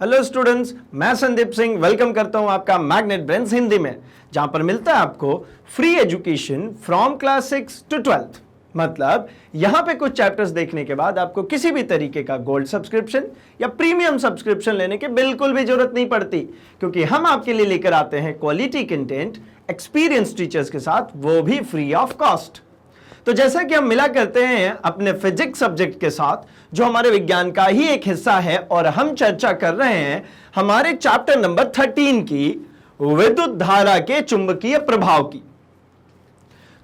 Hello students, मैं Sandeep Singh welcome करता हूं आपका मैग्नेट ब्रेन्स हिंदी में, जहां पर मिलता है आपको free education from class 6 to 12th। मतलब यहां पे कुछ चैप्टर्स देखने के बाद आपको किसी भी तरीके का गोल्ड सब्सक्रिप्शन या प्रीमियम सब्सक्रिप्शन लेने की बिल्कुल भी जरूरत नहीं पड़ती, क्योंकि हम आपके लिए लेकर आते हैं क्वालिटी कंटेंट एक्सपीरियंस टीचर्स के साथ, वो भी फ्री ऑफ कॉस्ट। तो जैसा कि हम मिला करते हैं अपने फिजिक्स सब्जेक्ट के साथ, जो हमारे विज्ञान का ही एक हिस्सा है, और हम चर्चा कर रहे हैं हमारे चैप्टर नंबर 13 की विद्युत धारा के चुंबकीय प्रभाव की।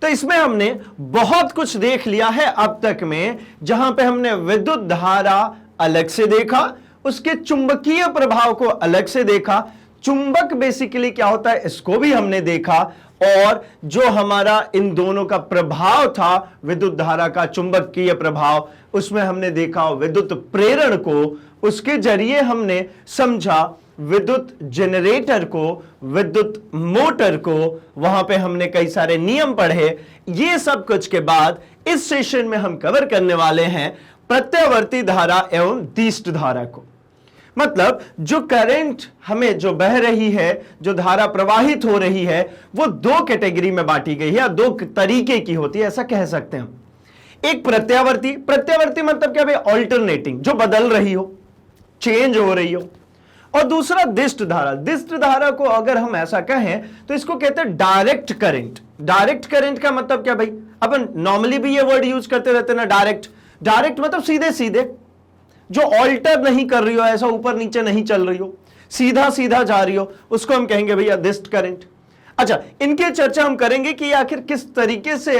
तो इसमें हमने बहुत कुछ देख लिया है अब तक में, जहां पे हमने विद्युत धारा अलग से देखा, उसके चुंबकीय प्रभाव को अलग से देखा, चुंबक बेसिकली क्या होता है इसको भी हमने देखा, और जो हमारा इन दोनों का प्रभाव था विद्युत धारा का चुंबकीय प्रभाव, उसमें हमने देखा विद्युत प्रेरण को, उसके जरिए हमने समझा विद्युत जनरेटर को, विद्युत मोटर को, वहां पे हमने कई सारे नियम पढ़े। ये सब कुछ के बाद इस सेशन में हम कवर करने वाले हैं प्रत्यावर्ती धारा एवं दिष्ट धारा को। मतलब जो करंट हमें जो बह रही है, जो धारा प्रवाहित हो रही है, वो दो कैटेगरी में बांटी गई है या दो तरीके की होती है, ऐसा कह सकते हैं हम। एक प्रत्यावर्ती, प्रत्यावर्ती मतलब क्या भाई, ऑल्टरनेटिंग, जो बदल रही हो, चेंज हो रही हो। और दूसरा दिष्ट धारा। दिष्ट धारा को अगर हम ऐसा कहें तो इसको कहते हैं डायरेक्ट करंट। डायरेक्ट करंट का मतलब क्या भाई, अपन नॉर्मली भी ये वर्ड यूज करते रहते हैं ना, डायरेक्ट। डायरेक्ट मतलब सीधे सीधे, जो ऑल्टर नहीं कर रही हो, ऐसा ऊपर नीचे नहीं चल रही हो, सीधा सीधा जा रही हो, उसको हम कहेंगे भैया दिष्ट करंट। अच्छा, इनकी चर्चा हम करेंगे कि आखिर किस तरीके से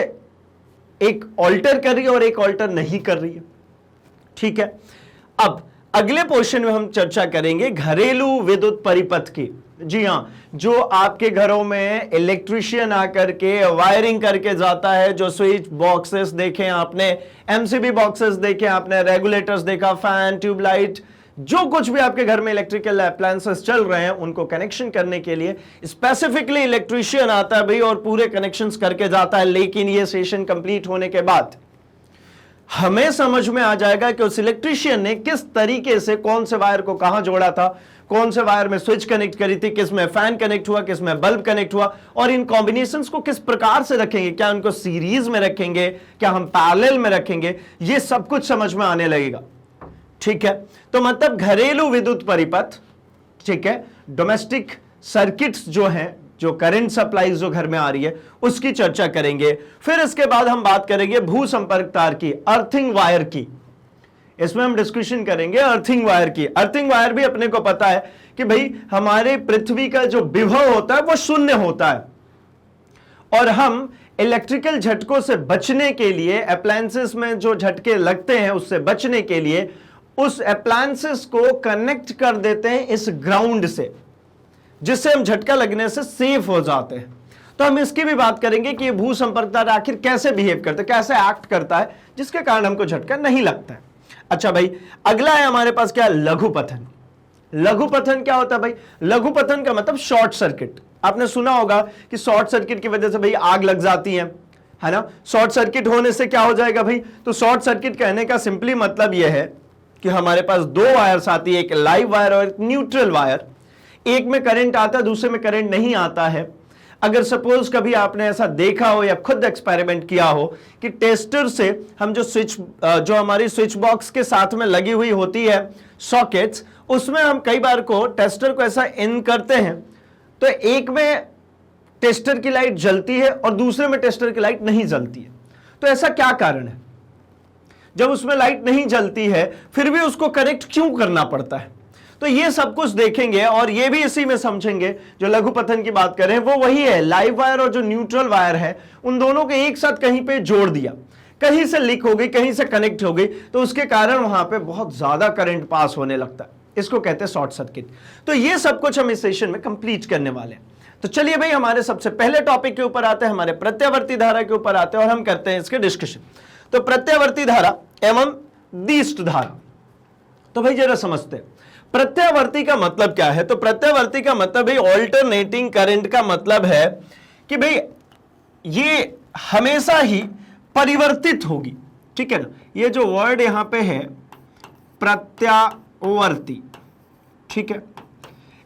एक ऑल्टर कर रही है और एक ऑल्टर नहीं कर रही है। ठीक है, अब अगले पोर्शन में हम चर्चा करेंगे घरेलू विद्युत परिपथ की। जी हां, जो आपके घरों में इलेक्ट्रिशियन आकर के वायरिंग करके जाता है, जो स्विच बॉक्सेस देखे आपने, एमसीबी बॉक्सेस देखे आपने, रेगुलेटर्स देखा, फैन, ट्यूबलाइट, जो कुछ भी आपके घर में इलेक्ट्रिकल अप्लायंसेस चल रहे हैं, उनको कनेक्शन करने के लिए स्पेसिफिकली इलेक्ट्रिशियन आता है भाई, और पूरे कनेक्शंस करके जाता है। लेकिन ये सेशन कंप्लीट होने के बाद हमें समझ में आ जाएगा कि उस इलेक्ट्रिशियन ने किस तरीके से कौन से वायर को कहां जोड़ा था, कौन से वायर में स्विच कनेक्ट करी थी, किस में फैन कनेक्ट हुआ, किस में बल्ब कनेक्ट हुआ, और इन कॉम्बिनेशंस को किस प्रकार से रखेंगे, क्या उनको सीरीज में रखेंगे, क्या हम पैरेलल में रखेंगे, ये सब कुछ समझ में आने लगेगा। ठीक है, तो मतलब घरेलू विद्युत परिपथ, ठीक है, डोमेस्टिक सर्किट्स जो हैं, जो करंट सप्लाई जो घर में आ रही है, उसकी चर्चा करेंगे। फिर इसके बाद हम बात करेंगे भू संपर्क तार की, अर्थिंग वायर की। इसमें हम डिस्कशन करेंगे अर्थिंग वायर की। अर्थिंग वायर भी अपने को पता है कि भाई हमारे पृथ्वी का जो विभव होता है वो शून्य होता है, और हम इलेक्ट्रिकल झटकों से बचने के लिए, अप्लायंसेस में जो झटके लगते हैं उससे बचने के लिए, उस अप्लायंसेस को कनेक्ट कर देते हैं इस ग्राउंड से, जिससे हम झटका लगने से सेफ हो जाते हैं। तो हम इसकी भी बात करेंगे कि ये भू संपर्क तार आखिर कैसे बिहेव करता है, कैसे एक्ट करता है, जिसके कारण हमको झटका नहीं लगता है। अच्छा भाई, अगला है हमारे पास क्या, लघुपथन। लघुपथन क्या होता है भाई, लघुपथन का मतलब शॉर्ट सर्किट। आपने सुना होगा कि शॉर्ट सर्किट की वजह से भाई आग लग जाती है ना। शॉर्ट सर्किट होने से क्या हो जाएगा भाई, तो शॉर्ट सर्किट कहने का सिंपली मतलब यह है कि हमारे पास दो वायर्स आती है, एक लाइव वायर और एक न्यूट्रल वायर। एक में करंट आता है, दूसरे में करंट नहीं आता है। अगर सपोज कभी आपने ऐसा देखा हो या खुद एक्सपेरिमेंट किया हो कि टेस्टर से हम जो हमारी स्विच बॉक्स के साथ में लगी हुई होती है सॉकेट्स, उसमें हम कई बार को टेस्टर को ऐसा इन करते हैं, तो एक में टेस्टर की लाइट जलती है और दूसरे में टेस्टर की लाइट नहीं जलती है। तो ऐसा क्या कारण है, जब उसमें लाइट नहीं जलती है फिर भी उसको कनेक्ट क्यों करना पड़ता है? तो ये सब कुछ देखेंगे, और ये भी इसी में समझेंगे। जो लघुपथन की बात करें वो वही है, लाइव वायर और जो न्यूट्रल वायर है, उन दोनों को एक साथ कहीं पे जोड़ दिया, कहीं से लीक हो गई, कहीं से कनेक्ट हो गई, तो उसके कारण वहां पे बहुत ज्यादा करंट पास होने लगता है। इसको कहते हैं शॉर्ट सर्किट। तो ये सब कुछ हम इस सेशन में कंप्लीट करने वाले हैं। तो चलिए भाई, हमारे सबसे पहले टॉपिक के ऊपर आते हैं, हमारे प्रत्यावर्ती धारा के ऊपर आते हैं, और हम करते हैं इसके डिस्कशन। तो प्रत्यावर्ती धारा एवं दिष्ट धारा, तो भाई जरा समझते हैं प्रत्यावर्ती का मतलब क्या है। तो प्रत्यावर्ती का मतलब भाई ऑल्टरनेटिंग करंट का मतलब है कि भाई ये हमेशा ही परिवर्तित होगी। ठीक है ना, ये जो वर्ड यहां पे है प्रत्यावर्ती, ठीक है,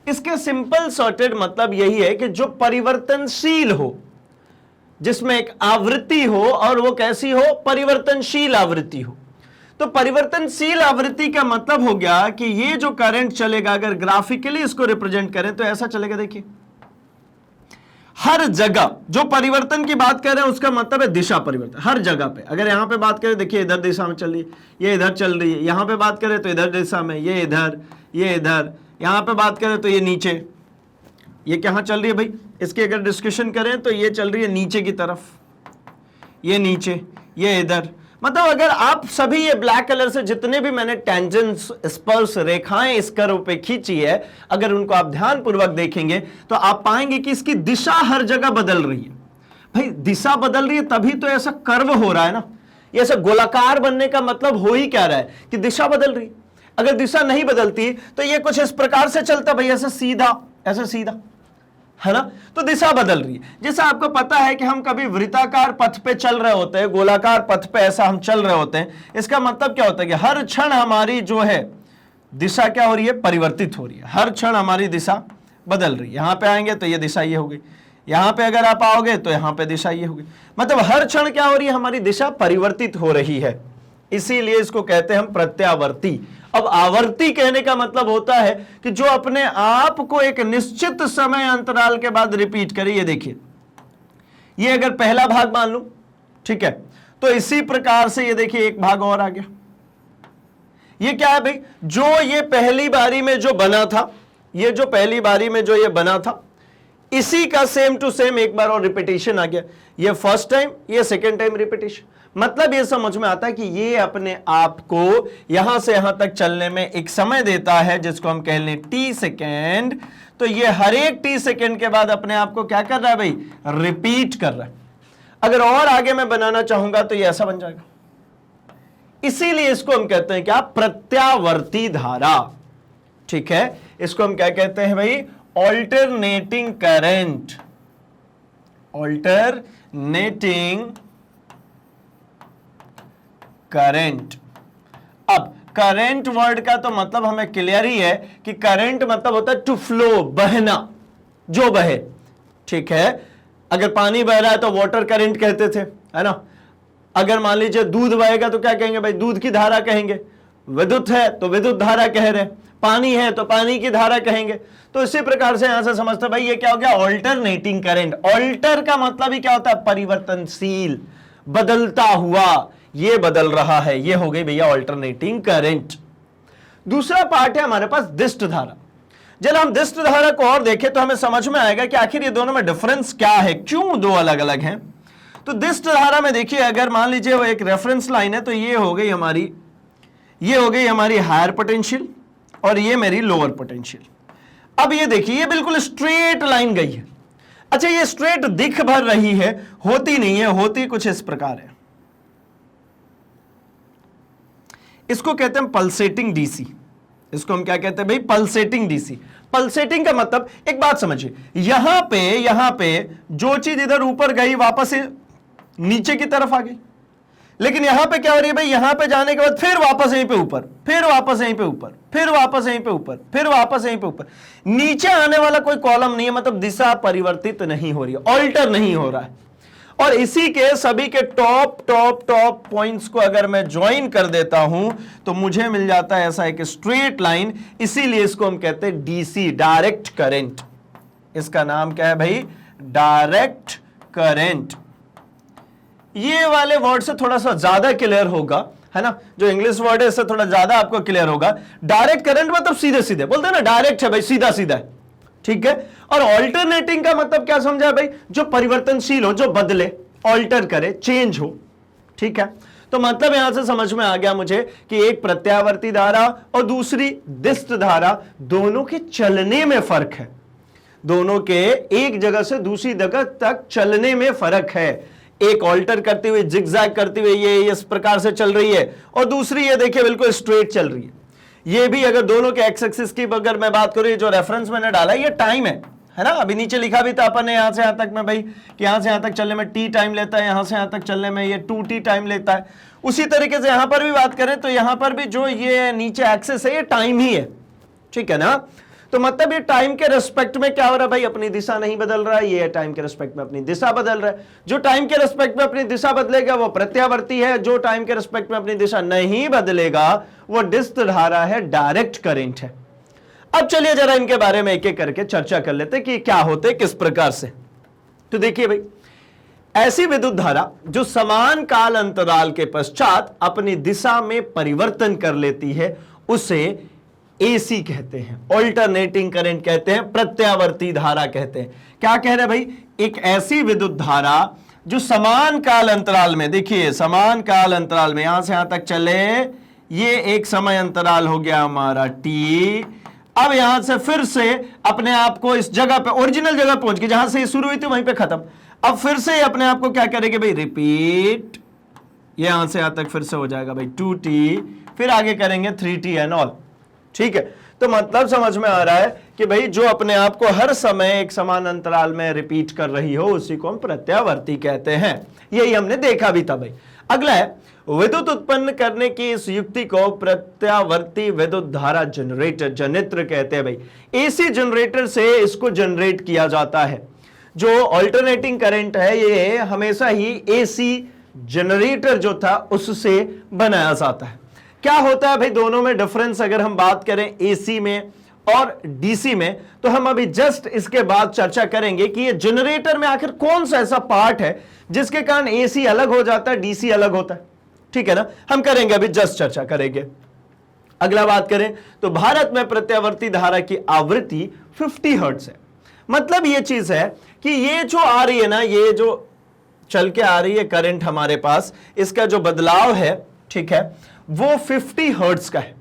इसके सिंपल सॉर्टेड मतलब यही है कि जो परिवर्तनशील हो, जिसमें एक आवृत्ति हो और वो कैसी हो, परिवर्तनशील आवृत्ति हो। तो परिवर्तनशील आवृत्ति का मतलब हो गया कि ये जो करंट चलेगा, अगर ग्राफिकली इसको रिप्रेजेंट करें तो ऐसा चलेगा। देखिए हर जगह जो परिवर्तन की बात कर रहे हैं उसका मतलब है दिशा परिवर्तन। हर जगह पे, अगर यहां पे बात करें, देखिए इधर दिशा में चल रही है, ये इधर चल रही है, यहां पे बात करें तो इधर दिशा में, ये इधर, ये इधर, यहां पे बात करें तो ये नीचे, ये कहां चल रही है भाई, इसकी अगर डिस्कशन करें तो ये चल रही है नीचे की तरफ, ये नीचे, ये इधर। मतलब अगर आप सभी ये ब्लैक कलर से जितने भी मैंने टेंजेंट्स, स्पर्श रेखाएं इस कर्व पे खींची है, अगर उनको आप ध्यानपूर्वक देखेंगे तो आप पाएंगे कि इसकी दिशा हर जगह बदल रही है। भाई दिशा बदल रही है तभी तो ऐसा कर्व हो रहा है ना, ये ऐसा गोलाकार बनने का मतलब हो ही क्या रहा है कि दिशा बदल रही है। अगर दिशा नहीं बदलती तो ये कुछ इस प्रकार से चलता भाई, ऐसा सीधा, ऐसा सीधा, है ना। तो दिशा बदल रही है। जैसे आपको पता है कि हम कभी वृत्ताकार पथ पे चल रहे होते हैं, गोलाकार पथ पे ऐसा हम चल रहे होते हैं, इसका मतलब क्या होता है कि हर क्षण हमारी जो है दिशा क्या हो रही है, परिवर्तित हो रही है। हर क्षण हमारी दिशा बदल रही है। यहां पे आएंगे तो ये दिशा ये हो गई, यहां पे अगर आप आओगे तो यहां पे दिशा ये हो गई। मतलब हर क्षण क्या हो रही है, हमारी दिशा परिवर्तित हो रही है। इसीलिए इसको कहते हैं हम प्रत्यावर्ती। अब आवर्ती कहने का मतलब होता है कि जो अपने आप को एक निश्चित समय अंतराल के बाद रिपीट करे। ये देखिए, ये अगर पहला भाग मान लूं, ठीक है, तो इसी प्रकार से ये देखिए एक भाग और आ गया। ये क्या है भाई, जो ये पहली बारी में जो बना था, ये जो पहली बारी में जो ये बना था, इसी का सेम टू सेम एक बार और रिपीटेशन आ गया। ये फर्स्ट टाइम, ये सेकेंड टाइम रिपीटेशन। मतलब ये समझ में आता है कि ये अपने आप को यहां से यहां तक चलने में एक समय देता है जिसको हम कह लें टी सेकेंड। तो ये हर एक टी सेकेंड के बाद अपने आप को क्या कर रहा है भाई, रिपीट कर रहा है। अगर और आगे मैं बनाना चाहूंगा तो ये ऐसा बन जाएगा। इसीलिए इसको हम कहते हैं क्या, प्रत्यावर्ती धारा। ठीक है, इसको हम क्या कहते हैं भाई, ऑल्टरनेटिंग करंट। Alternating current. अब करंट वर्ड का तो मतलब हमें क्लियर ही है कि करंट मतलब होता है टू फ्लो, बहना, जो बहे। ठीक है, अगर पानी बह रहा है तो वाटर करंट कहते थे, है ना। अगर मान लीजिए दूध बहेगा तो क्या कहेंगे भाई, दूध की धारा कहेंगे। विद्युत है तो विद्युत धारा कह रहे, पानी है तो पानी की धारा कहेंगे। तो इसी प्रकार से यहां से समझते भाई ये क्या हो गया, ऑल्टरनेटिंग करंट। ऑल्टर का मतलब ही क्या होता है, परिवर्तनशील, बदलता हुआ, ये बदल रहा है, ये हो गई भैया ऑल्टरनेटिंग करंट। दूसरा पार्ट है हमारे पास दिष्ट धारा। जब हम दिष्ट धारा को और देखें तो हमें समझ में आएगा कि आखिर ये दोनों में डिफरेंस क्या है, क्यों दो अलग अलग हैं। तो दिष्ट धारा में देखिए, अगर मान लीजिए वो एक रेफरेंस लाइन है तो ये हो गई हमारी, ये हो गई हमारी हायर पोटेंशियल और ये मेरी लोअर पोटेंशियल। अब ये देखिए, ये बिल्कुल स्ट्रेट लाइन गई है। अच्छा, ये स्ट्रेट दिख भर रही है, होती नहीं है, होती कुछ इस प्रकार है। इसको कहते हैं पल्सेटिंग डीसी। इसको हम क्या कहते हैं भाई, पल्सेटिंग डीसी। पल्सेटिंग का मतलब, एक बात समझिए, यहां पे जो चीज इधर ऊपर गई वापस नीचे की तरफ आ गई, लेकिन यहां पे क्या हो रही है भाई, यहां पे जाने के बाद फिर वापस यहीं पे ऊपर, फिर वापस यहीं पे ऊपर, फिर वापस यहीं पे ऊपर, फिर वापस यहीं पे ऊपर। नीचे आने वाला कोई कॉलम नहीं है, मतलब दिशा परिवर्तित नहीं हो रही है, ऑल्टर नहीं हो रहा है। और इसी के सभी के टॉप टॉप टॉप पॉइंट्स को अगर मैं ज्वाइन कर देता हूं तो मुझे मिल जाता है ऐसा एक स्ट्रेट लाइन। इसीलिए इसको हम कहते हैं डीसी, डायरेक्ट करंट। इसका नाम क्या है भाई, डायरेक्ट करंट। ये वाले वर्ड से थोड़ा सा ज्यादा क्लियर होगा, है ना, जो इंग्लिश वर्ड है इससे थोड़ा ज्यादा आपको क्लियर होगा। डायरेक्ट करंट मतलब सीधे सीधे, बोलते हैं ना डायरेक्ट है भाई, सीधा सीधा है, ठीक है। और ऑल्टरनेटिंग का मतलब क्या समझा भाई, जो परिवर्तनशील हो, जो बदले, ऑल्टर करे, चेंज हो, ठीक है। तो मतलब यहां से समझ में आ गया मुझे कि एक प्रत्यावर्ती धारा और दूसरी दिष्ट धारा, दोनों के चलने में फर्क है। दोनों के एक जगह से दूसरी जगह तक चलने में फर्क है। एक ऑल्टर करते हुए, जिगजैग करते हुए ये इस प्रकार से चल रही है, और दूसरी ये देखिए बिल्कुल स्ट्रेट चल रही है। ये भी अगर दोनों के एक्स एक्सिस की अगर मैं बात करूं, जो रेफरेंस मैंने डाला ये टाइम है ना। अभी नीचे लिखा भी था अपन ने, यहां से यहां तक में भाई, कि यहां से यहां तक चलने में टी टाइम लेता है, यहां से यहां तक चलने में ये 2t टाइम लेता है। उसी तरीके से यहां पर भी बात करें तो यहां पर भी जो ये नीचे एक्सिस है ये टाइम ही है, ठीक है ना। तो मतलब ये टाइम के रिस्पेक्ट में क्या हो रहा है भाई, अपनी दिशा नहीं बदल रहा है, ये टाइम के रिस्पेक्ट में अपनी दिशा बदल रहा है। जो टाइम के रिस्पेक्ट में अपनी दिशा बदलेगा वो प्रत्यावर्ती है, जो टाइम के रिस्पेक्ट में अपनी दिशा नहीं बदलेगा वो डिस्क धारा है, डायरेक्ट करंट है। अब चलिए जरा इनके बारे में एक एक करके चर्चा कर लेते कि क्या होते किस प्रकार से। तो देखिए भाई, ऐसी विद्युत धारा जो समान काल अंतराल के पश्चात अपनी दिशा में परिवर्तन कर लेती है उसे एसी कहते हैं, ऑल्टरनेटिंग करंट कहते हैं, प्रत्यावर्ती धारा कहते हैं। क्या कह रहे भाई, एक ऐसी विद्युत धारा जो समान काल अंतराल में, देखिए समान काल अंतराल में यहां से यहां तक चले, ये एक समय अंतराल हो गया हमारा टी। अब यहां से फिर से अपने आप को इस जगह पे, ओरिजिनल जगह पहुंच गई जहां से ये शुरू हुई थी वहीं पे खत्म। अब फिर से अपने आप को क्या करेंगे भाई, रिपीट, यहां से यहां तक फिर से हो जाएगा भाई 2t, फिर आगे करेंगे 3t एंड ऑल। ठीक है, तो मतलब समझ में आ रहा है कि भाई जो अपने आप को हर समय एक समान अंतराल में रिपीट कर रही हो उसी को हम प्रत्यावर्ती कहते हैं। यही हमने देखा भी था भाई। अगला है, विद्युत उत्पन्न करने की इस युक्ति को प्रत्यावर्ती विद्युत धारा जनरेटर, जनित्र कहते हैं भाई। एसी जनरेटर से इसको जनरेट किया जाता है। जो ऑल्टरनेटिंग करंट है ये हमेशा ही एसी जनरेटर जो था उससे बनाया जाता है। क्या होता है भाई दोनों में डिफरेंस, अगर हम बात करें एसी में और डीसी में, तो हम अभी जस्ट इसके बाद चर्चा करेंगे कि ये जनरेटर में आखिर कौन सा ऐसा पार्ट है जिसके कारण एसी अलग हो जाता है, डीसी अलग होता है। ठीक है ना, हम करेंगे अभी जस्ट चर्चा करेंगे। अगला बात करें तो भारत में प्रत्यावर्ती धारा की आवृत्ति 50 हर्ट्ज है। मतलब ये चीज है कि ये जो आ रही है ना, ये जो चल के आ रही है करंट हमारे पास, इसका जो बदलाव है, ठीक है, वो 50 हर्ट्ज का है।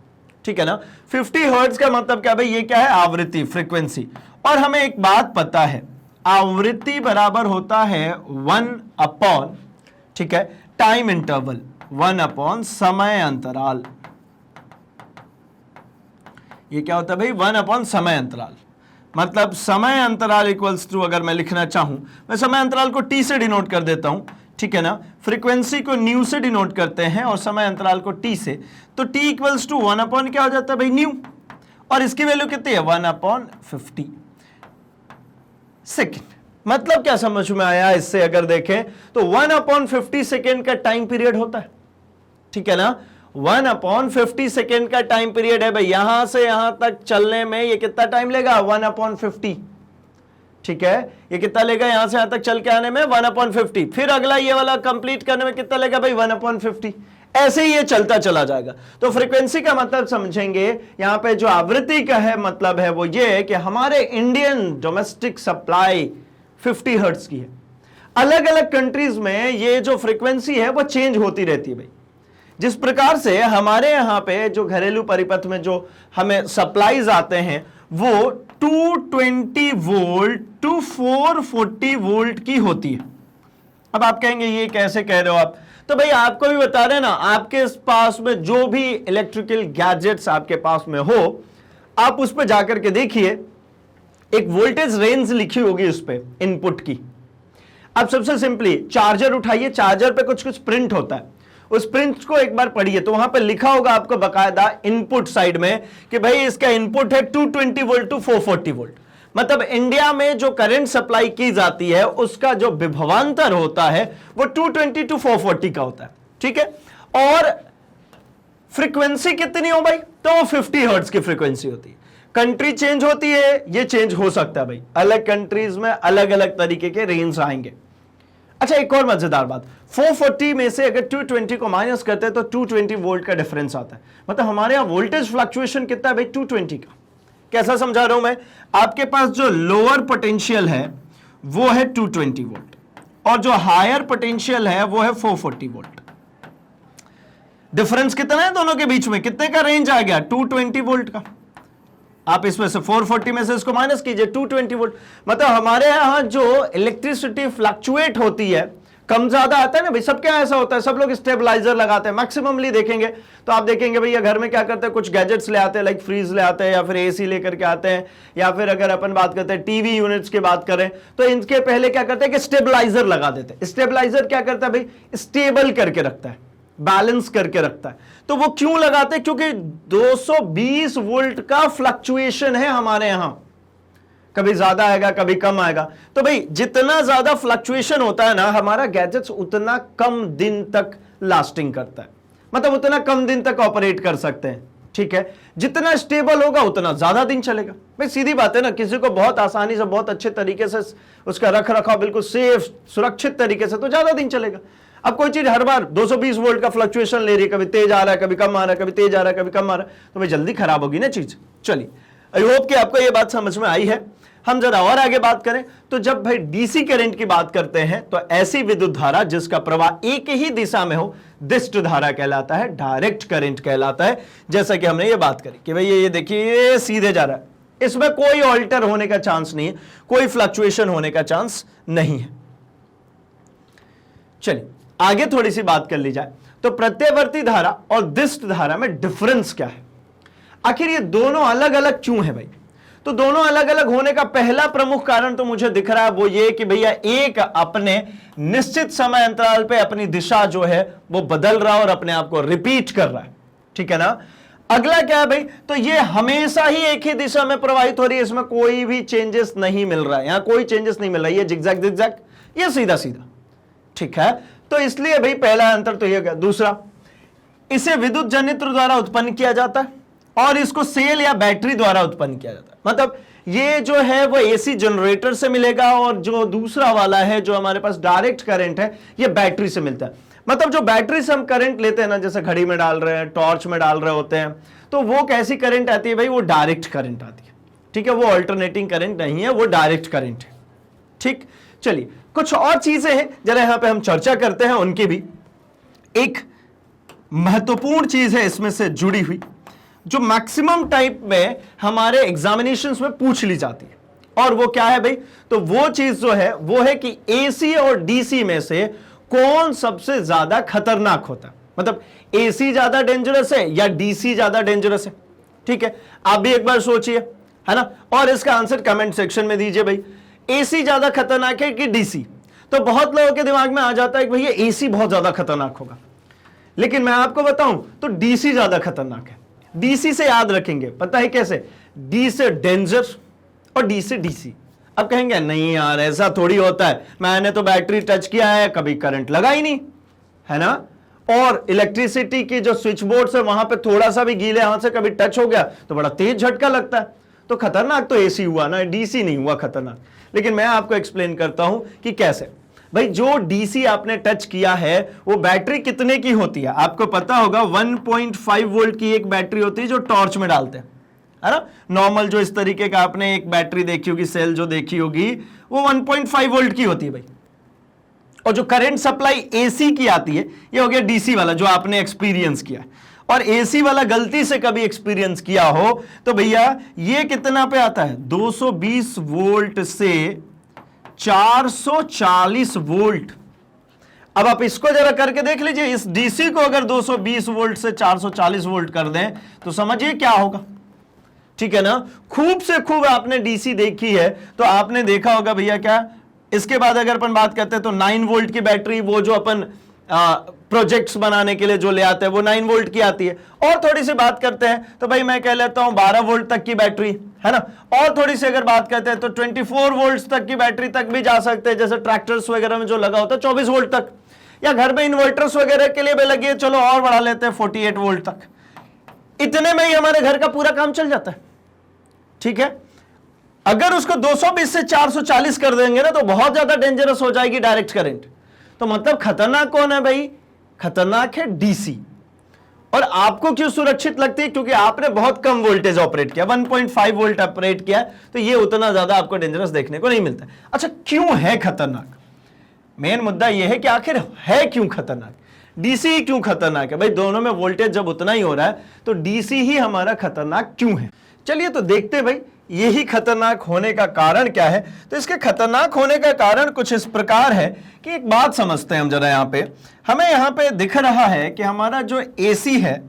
ठीक है ना, 50 हर्ट्ज का मतलब क्या भाई, ये क्या है, आवृत्ति, फ्रीक्वेंसी। और हमें एक बात पता है, आवृत्ति बराबर होता है 1 अपॉन, ठीक है, टाइम इंटरवल, 1 अपॉन समय अंतराल। ये क्या होता है भाई, 1 अपॉन समय अंतराल। मतलब समय अंतराल इक्वल्स टू, अगर मैं लिखना चाहूं, मैं समय अंतराल को टी से डिनोट कर देता हूं, ठीक है ना, फ्रीक्वेंसी को न्यू से डिनोट करते हैं और समय अंतराल को टी से, तो टी इक्वल्स टू 1 अपॉन क्या हो जाता है भाई, न्यू, और इसकी वैल्यू कितनी है, 1 अपॉन 50 सेकेंड। मतलब क्या समझ में आया इससे, अगर देखें तो 1 अपॉन 50 सेकेंड का टाइम पीरियड होता है। ठीक है ना, 1 अपॉन 50 सेकेंड का टाइम पीरियड है भाई। यहां से यहां तक चलने में ये कितना टाइम लेगा, 1 अपॉन 50। ठीक है, ये कितना लेगा यहां से यहां तक चल के आने में, 1 अपॉन 50। फिर अगला ये वाला कंप्लीट करने में कितना लेगा भाई, 1 अपॉन 50। ऐसे ही ये चलता चला जाएगा। तो फ्रीक्वेंसी का मतलब समझेंगे, यहां पे जो आवृत्ति का है मतलब है वो ये है कि हमारे इंडियन डोमेस्टिक सप्लाई 50 हर्ट्ज की है। अलग अलग कंट्रीज में ये जो फ्रीक्वेंसी है वो चेंज होती रहती है भाई। जिस प्रकार से हमारे यहां पे जो घरेलू परिपथ में जो हमें सप्लाईज आते हैं वो 220 वोल्ट टू 440 वोल्ट की होती है। अब आप कहेंगे ये कैसे कह रहे हो आप, तो भाई आपको भी बता रहे हैं ना, आपके पास में जो भी इलेक्ट्रिकल गैजेट्स आपके पास में हो, आप उस पर जाकर के देखिए, एक वोल्टेज रेंज लिखी होगी उस पर इनपुट की। अब सबसे सिंपली चार्जर उठाइए, चार्जर पे कुछ कुछ प्रिंट होता है, उस प्रिंट को एक बार पढ़िए तो वहां पे लिखा होगा आपको बकायदा इनपुट साइड में कि भाई इसका इनपुट है 220 वोल्ट टू 440 वोल्ट। मतलब इंडिया में जो करंट सप्लाई की जाती है उसका जो विभवांतर होता है वो 220 टू 440 का होता है। ठीक है, और फ्रीक्वेंसी कितनी हो भाई, तो 50 हर्ट्ज की फ्रीक्वेंसी होती है। कंट्री चेंज होती है, ये चेंज हो सकता है भाई, अलग कंट्रीज में अलग अलग तरीके के रेंज आएंगे। अच्छा, एक और मजेदार बात, 440 में से अगर 220 को माइनस करते हैं तो 220 वोल्ट का डिफरेंस आता है। मतलब हमारे यहां वोल्टेज फ्लक्चुएशन कितना है भाई, 220 का। कैसा समझा रहा हूं मैं, आपके पास जो लोअर पोटेंशियल है वो है 220 वोल्ट और जो हायर पोटेंशियल है वो है 440 वोल्ट। डिफरेंस कितना है दोनों के बीच में, कितने का रेंज आ गया, 220 वोल्ट का। आप इसमें से 440 में से इसको माइनस कीजिए, 220 वोल्ट। मतलब हमारे यहां जो इलेक्ट्रिसिटी फ्लक्चुएट होती है, कम ज्यादा आता है ना भाई, सबके यहां ऐसा होता है, सब लोग स्टेबलाइजर लगाते हैं। मैक्सिममली देखेंगे तो आप देखेंगे भैया घर में क्या करते हैं, कुछ गैजेट्स ले आते हैं, लाइक फ्रीज ले आते हैं या फिर एसी लेकर के आते हैं, या फिर अगर अपन बात करते हैं टीवी यूनिट्स की बात करें तो इनके पहले क्या करते हैं कि स्टेबलाइजर लगा देते हैं। स्टेबलाइजर क्या करता है भाई, स्टेबल करके रखता है। बैलेंस करके रखता है। तो वो क्यों लगाते हैं? क्योंकि 220 वोल्ट का फ्लक्चुएशन है हमारे यहां, कभी ज्यादा आएगा कभी कम आएगा। तो भाई जितना ज्यादा फ्लक्चुएशन होता है ना, हमारा गैजेट्स उतना कम दिन तक लास्टिंग करता है, मतलब उतना कम दिन तक ऑपरेट कर सकते हैं। ठीक है, जितना स्टेबल होगा उतना ज्यादा दिन चलेगा। भाई सीधी बात है ना, किसी को बहुत आसानी से बहुत अच्छे तरीके से उसका रख रखाव बिल्कुल सेफ सुरक्षित तरीके से, तो ज्यादा दिन चलेगा। अब कोई चीज हर बार 220 वोल्ट का फ्लक्चुएशन ले रही है, कभी तेज आ रहा है कभी कम आ रहा है, कभी तेज आ रहा है कभी कम आ रहा है, तो भाई जल्दी खराब होगी ना चीज। चलिए, आई होप कि आपको ये बात समझ में आई है। हम जरा और आगे बात करें तो जब भाई डीसी करंट की बात करते हैं तो ऐसी विद्युत धारा जिसका प्रवाह एक ही दिशा में हो, दिष्ट धारा कहलाता है, डायरेक्ट करंट कहलाता है। जैसा कि हमने ये बात करी कि भाई ये देखिए ये सीधे जा रहा है, इसमें कोई ऑल्टर होने का चांस नहीं है, कोई फ्लक्चुएशन होने का चांस नहीं है। चलिए आगे थोड़ी सी बात कर ली जाए तो प्रत्यवर्ती धारा और दिष्ट धारा में डिफरेंस क्या है, आखिर ये दोनों अलग अलग क्यों है भाई? तो दोनों अलग अलग होने का पहला प्रमुख कारण तो मुझे दिख रहा है वो ये कि भैया एक अपने निश्चित समय अंतराल पे अपनी दिशा जो है वो बदल रहा है और अपने आप को रिपीट कर रहा है। ठीक है ना। अगला क्या है भाई, तो ये हमेशा ही एक ही दिशा में प्रवाहित हो रही है, इसमें कोई भी चेंजेस नहीं मिल रहा है, यहां कोई चेंजेस नहीं मिल रहा है, ये जिगजैग जिगजैग, ये सीधा सीधा। ठीक है, तो इसलिए भाई पहला अंतर तो ये गया। दूसरा, इसे विद्युत जनित्र द्वारा उत्पन्न किया जाता है और इसको सेल या बैटरी द्वारा उत्पन्न किया जाता है। मतलब ये जो है वो एसी जनरेटर से मिलेगा और जो दूसरा वाला है जो हमारे पास डायरेक्ट करंट है ये बैटरी से मिलता है। मतलब जो बैटरी से हम करंट लेते हैं ना, जैसे घड़ी में डाल रहे हैं, टॉर्च में डाल रहे होते हैं, तो वो कैसी करंट आती है भाई? वो डायरेक्ट करंट आती है। ठीक है, वो अल्टरनेटिंग करंट नहीं है, वो डायरेक्ट करंट है। ठीक, चलिए कुछ और चीजें हैं जरा यहां पे हम चर्चा करते हैं उनकी भी। एक महत्वपूर्ण चीज है इसमें से जुड़ी हुई जो मैक्सिमम टाइप में हमारे एग्जामिनेशंस में पूछ ली जाती है, और वो क्या है भाई? तो वो चीज जो है वो है कि एसी और डीसी में से कौन सबसे ज्यादा खतरनाक होता है। मतलब एसी ज्यादा डेंजरस है या डीसी ज्यादा डेंजरस है? ठीक है, आप भी एक बार सोचिए, है ना, और इसका आंसर कमेंट सेक्शन में दीजिए भाई। एसी ज्यादा खतरनाक है कि डीसी? तो बहुत लोगों के दिमाग में आ जाता है कि भैया एसी बहुत ज्यादा खतरनाक होगा, लेकिन मैं आपको बताऊं तो डीसी ज्यादा खतरनाक है। डीसी से याद रखेंगे, पता है कैसे? डी से डेंजर और डी से डीसी। अब कहेंगे नहीं यार ऐसा थोड़ी होता है, मैंने तो बैटरी टच किया है कभी करंट लगा ही नहीं, है ना, और इलेक्ट्रिसिटी की जो स्विच बोर्ड है वहां पे थोड़ा सा भी गीले हाथ से कभी टच हो गया तो बड़ा तेज झटका लगता है। तो खतरनाक तो एसी हुआ ना, डीसी नहीं हुआ खतरनाक। लेकिन मैं आपको एक्सप्लेन करता हूं कि कैसे। भाई जो डीसी आपने टच किया है वो बैटरी कितने की होती है? आपको पता होगा 1.5 वोल्ट की एक बैटरी होती है जो टॉर्च में डालते हैं, है ना। नॉर्मल जो इस तरीके का आपने एक बैटरी देखी होगी, सेल जो देखी होगी, वो 1.5 वोल्ट की होती है भाई। और जो करंट सप्लाई एसी की आती है ये हो गया डीसी वाला जो आपने एक्सपीरियंस किया। और एसी वाला गलती से कभी एक्सपीरियंस किया हो तो भैया ये कितना पे आता है? 220 वोल्ट से 440 वोल्ट। अब आप इसको जरा करके देख लीजिए, इस डीसी को अगर 220 वोल्ट से 440 वोल्ट कर दें तो समझिए क्या होगा। ठीक है ना, खूब से खूब आपने डीसी देखी है तो आपने देखा होगा भैया क्या। इसके बाद अगर अपन बात करते हैं तो 9 वोल्ट की बैटरी, वो जो अपन प्रोजेक्ट्स बनाने के लिए जो ले आते हैं वो 9 वोल्ट की आती है। और थोड़ी सी बात करते हैं तो भाई मैं कह लेता हूं 12 वोल्ट तक की बैटरी, है ना। और थोड़ी सी अगर बात करते हैं तो 24 वोल्ट तक की बैटरी तक भी जा सकते हैं, जैसे ट्रैक्टर्स वगैरह में जो लगा होता है 24 वोल्ट तक, या घर में इन्वर्टर्स वगैरह के लिए भी लगी है, चलो और बढ़ा लेते हैं 48 वोल्ट तक। इतने में ही हमारे घर का पूरा काम चल जाता है। ठीक है, अगर उसको 220 से 440 कर देंगे ना तो बहुत ज्यादा डेंजरस हो जाएगी डायरेक्ट करंट। तो मतलब खतरनाक कौन है भाई? खतरनाक है डीसी। और आपको क्यों सुरक्षित लगती है? क्योंकि आपने बहुत कम वोल्टेज ऑपरेट किया, 1.5 वोल्ट ऑपरेट किया, तो ये उतना ज्यादा आपको डेंजरस देखने को नहीं मिलता। अच्छा, क्यों है खतरनाक? मेन मुद्दा यह है कि आखिर है क्यों खतरनाक? डीसी क्यों खतरनाक है? भाई दोनों में वोल्टेज जब उतना ही हो रहा है तो डीसी ही हमारा खतरनाक क्यों है? चलिए तो देखते हैं भाई यही खतरनाक होने का कारण क्या है। तो इसके खतरनाक होने का कारण कुछ इस प्रकार है कि एक बात समझते हैं हम जरा। यहां पे हमें यहां पे दिख रहा है कि हमारा जो एसी है,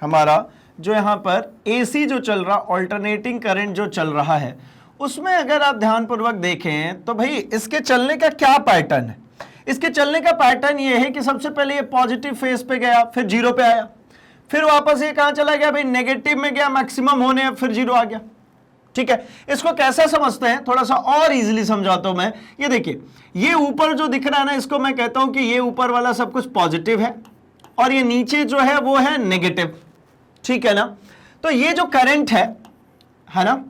हमारा जो यहां पर एसी जो चल रहा, ऑल्टरनेटिंग करंट जो चल रहा है, उसमें अगर आप ध्यानपूर्वक देखें तो भाई इसके चलने का क्या पैटर्न है। इसके चलने का पैटर्न ये है कि सबसे पहले ये पॉजिटिव फेस पे गया, फिर जीरो पे आया, फिर वापस ये कहां चला गया भाई, नेगेटिव में गया, मैक्सिमम होने, फिर जीरो आ गया। ठीक है, इसको कैसा समझते हैं, थोड़ा सा और इजीली समझाता हूं मैं। ये देखिए, ये ऊपर जो दिख रहा है ना, इसको मैं कहता हूं कि ये ऊपर वाला सब कुछ पॉजिटिव है और ये नीचे जो है वो है नेगेटिव। ठीक है ना, तो ये जो करंट है ना,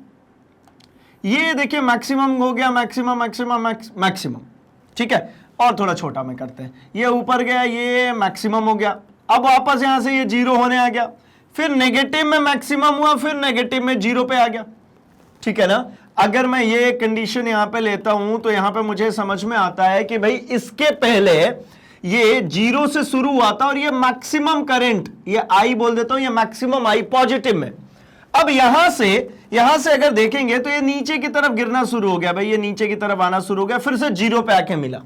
ये देखिए मैक्सिमम हो गया, मैक्सिमम मैक्सिमम मैक्सिमम। ठीक है, और थोड़ा छोटा में करते हैं, ये ऊपर गया, ये मैक्सिमम हो गया, अब वापस यहां से ये जीरो होने आ गया, फिर नेगेटिव में मैक्सिमम हुआ, फिर नेगेटिव में जीरो पे आ गया। ठीक है ना, अगर मैं ये कंडीशन यहां पे लेता हूं तो यहां पे मुझे समझ में आता है कि भाई इसके पहले ये जीरो से शुरू हुआ था और ये मैक्सिमम करंट, ये आई बोल देता हूं, ये मैक्सिमम आई पॉजिटिव में। अब यहां से अगर देखेंगे तो ये नीचे की तरफ गिरना शुरू हो गया भाई, ये नीचे की तरफ आना शुरू हो गया, फिर से जीरो पे आके मिला।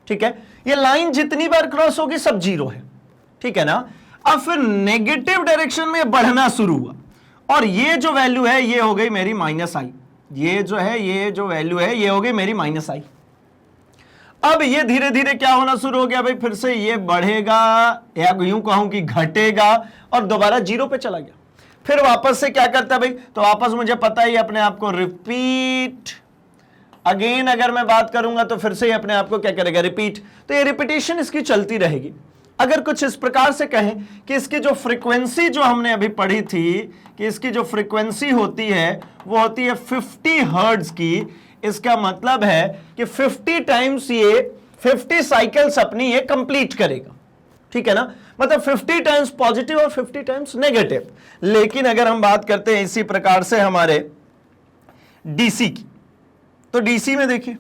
ठीक है, ये लाइन जितनी बार क्रॉस होगी सब जीरो है। ठीक है ना, अब फिर नेगेटिव डायरेक्शन में बढ़ना शुरू हुआ और ये जो वैल्यू है ये हो गई मेरी माइनस आई, ये जो है, ये जो वैल्यू है ये हो गई मेरी माइनस आई। अब ये धीरे धीरे क्या होना शुरू हो गया भाई, फिर से ये बढ़ेगा या यूं कहूं कि घटेगा और दोबारा जीरो पे चला गया, फिर वापस से क्या करता है भाई, तो वापस मुझे पता ही अपने आप को रिपीट अगेन, अगर मैं बात करूंगा तो फिर से ही अपने आप को क्या करेगा, रिपीट। तो ये रिपीटेशन इसकी चलती रहेगी। अगर कुछ इस प्रकार से कहें कि इसकी जो फ्रीक्वेंसी जो हमने अभी पढ़ी थी कि इसकी जो फ्रीक्वेंसी होती है वो होती है 50 हर्ट्ज की, इसका मतलब है कि 50 टाइम्स ये 50 साइकिल्स अपनी ये कंप्लीट करेगा। ठीक है ना, मतलब 50 टाइम्स पॉजिटिव और 50 टाइम्स नेगेटिव। लेकिन अगर हम बात करते हैं इसी प्रकार से हमारे डीसी की, तो डीसी में देखिए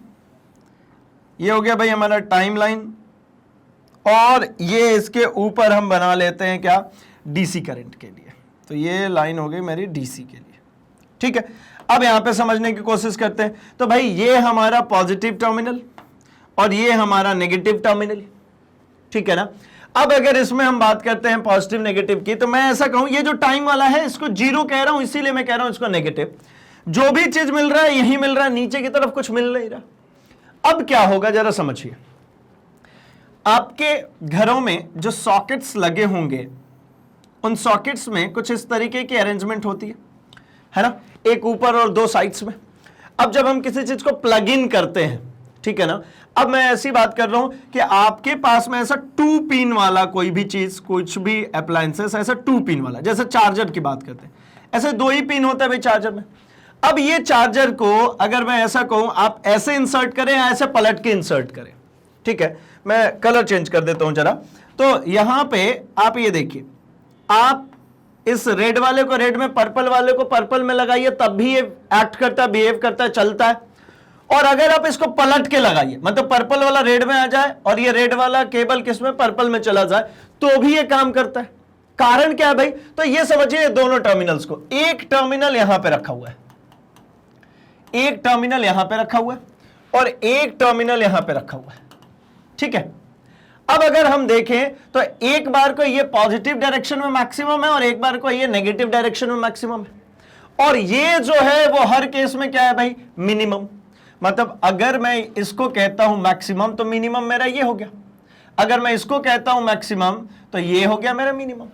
ये हो गया भाई हमारा टाइमलाइन और ये इसके ऊपर हम बना लेते हैं क्या, डीसी करंट के लिए। तो ये लाइन हो गई मेरी डीसी के लिए। ठीक है, अब यहां पे समझने की कोशिश करते हैं। तो भाई ये हमारा पॉजिटिव टर्मिनल और ये हमारा नेगेटिव टर्मिनल। ठीक है ना, अब अगर इसमें हम बात करते हैं पॉजिटिव नेगेटिव की, तो मैं ऐसा कहूं ये जो टाइम वाला है इसको जीरो कह रहा हूं, इसीलिए मैं कह रहा हूं इसको नेगेटिव। जो भी चीज मिल रहा है यही मिल रहा है, नीचे की तरफ कुछ मिल नहीं रहा। अब क्या होगा जरा समझिए, आपके घरों में जो सॉकेट्स लगे होंगे उन सॉकेट्स में कुछ इस तरीके की अरेंजमेंट होती है ना, एक ऊपर और दो साइड्स में। अब जब हम किसी चीज को प्लग इन करते हैं, ठीक है ना, अब मैं ऐसी बात कर रहा हूं कि आपके पास में ऐसा 2 पिन वाला कोई भी चीज, कुछ भी अप्लायंसेस ऐसा 2 पिन वाला, जैसे चार्जर की बात करते हैं, ऐसे 2 ही पिन होता है भाई चार्जर में। अब ये चार्जर को अगर मैं ऐसा कहूं आप ऐसे इंसर्ट करें या ऐसे पलट के इंसर्ट करें। ठीक है, मैं कलर चेंज कर देता हूं जरा। तो यहां पे आप ये देखिए, आप इस रेड वाले को रेड में, पर्पल वाले को पर्पल में लगाइए, तब भी ये एक्ट करता है, बिहेव करता है, चलता है। और अगर आप इसको पलट के लगाइए, मतलब पर्पल वाला रेड में आ जाए और ये रेड वाला केबल किसमें, पर्पल में चला जाए, तो भी ये काम करता है। कारण क्या है भाई, तो ये समझिए दोनों टर्मिनल्स को, एक टर्मिनल यहां पे रखा हुआ है, एक टर्मिनल यहां पे रखा हुआ है और एक टर्मिनल यहां पे रखा हुआ है। ठीक है, अब अगर हम देखें तो एक बार को ये पॉजिटिव डायरेक्शन में मैक्सिमम है और एक बार को ये नेगेटिव डायरेक्शन में मैक्सिमम है। और ये जो है वो हर केस में क्या है भाई, मिनिमम। मतलब अगर मैं इसको कहता हूं मैक्सिमम तो मिनिमम मेरा ये हो गया, अगर मैं इसको कहता हूं मैक्सिमम तो ये हो गया मेरा मिनिमम।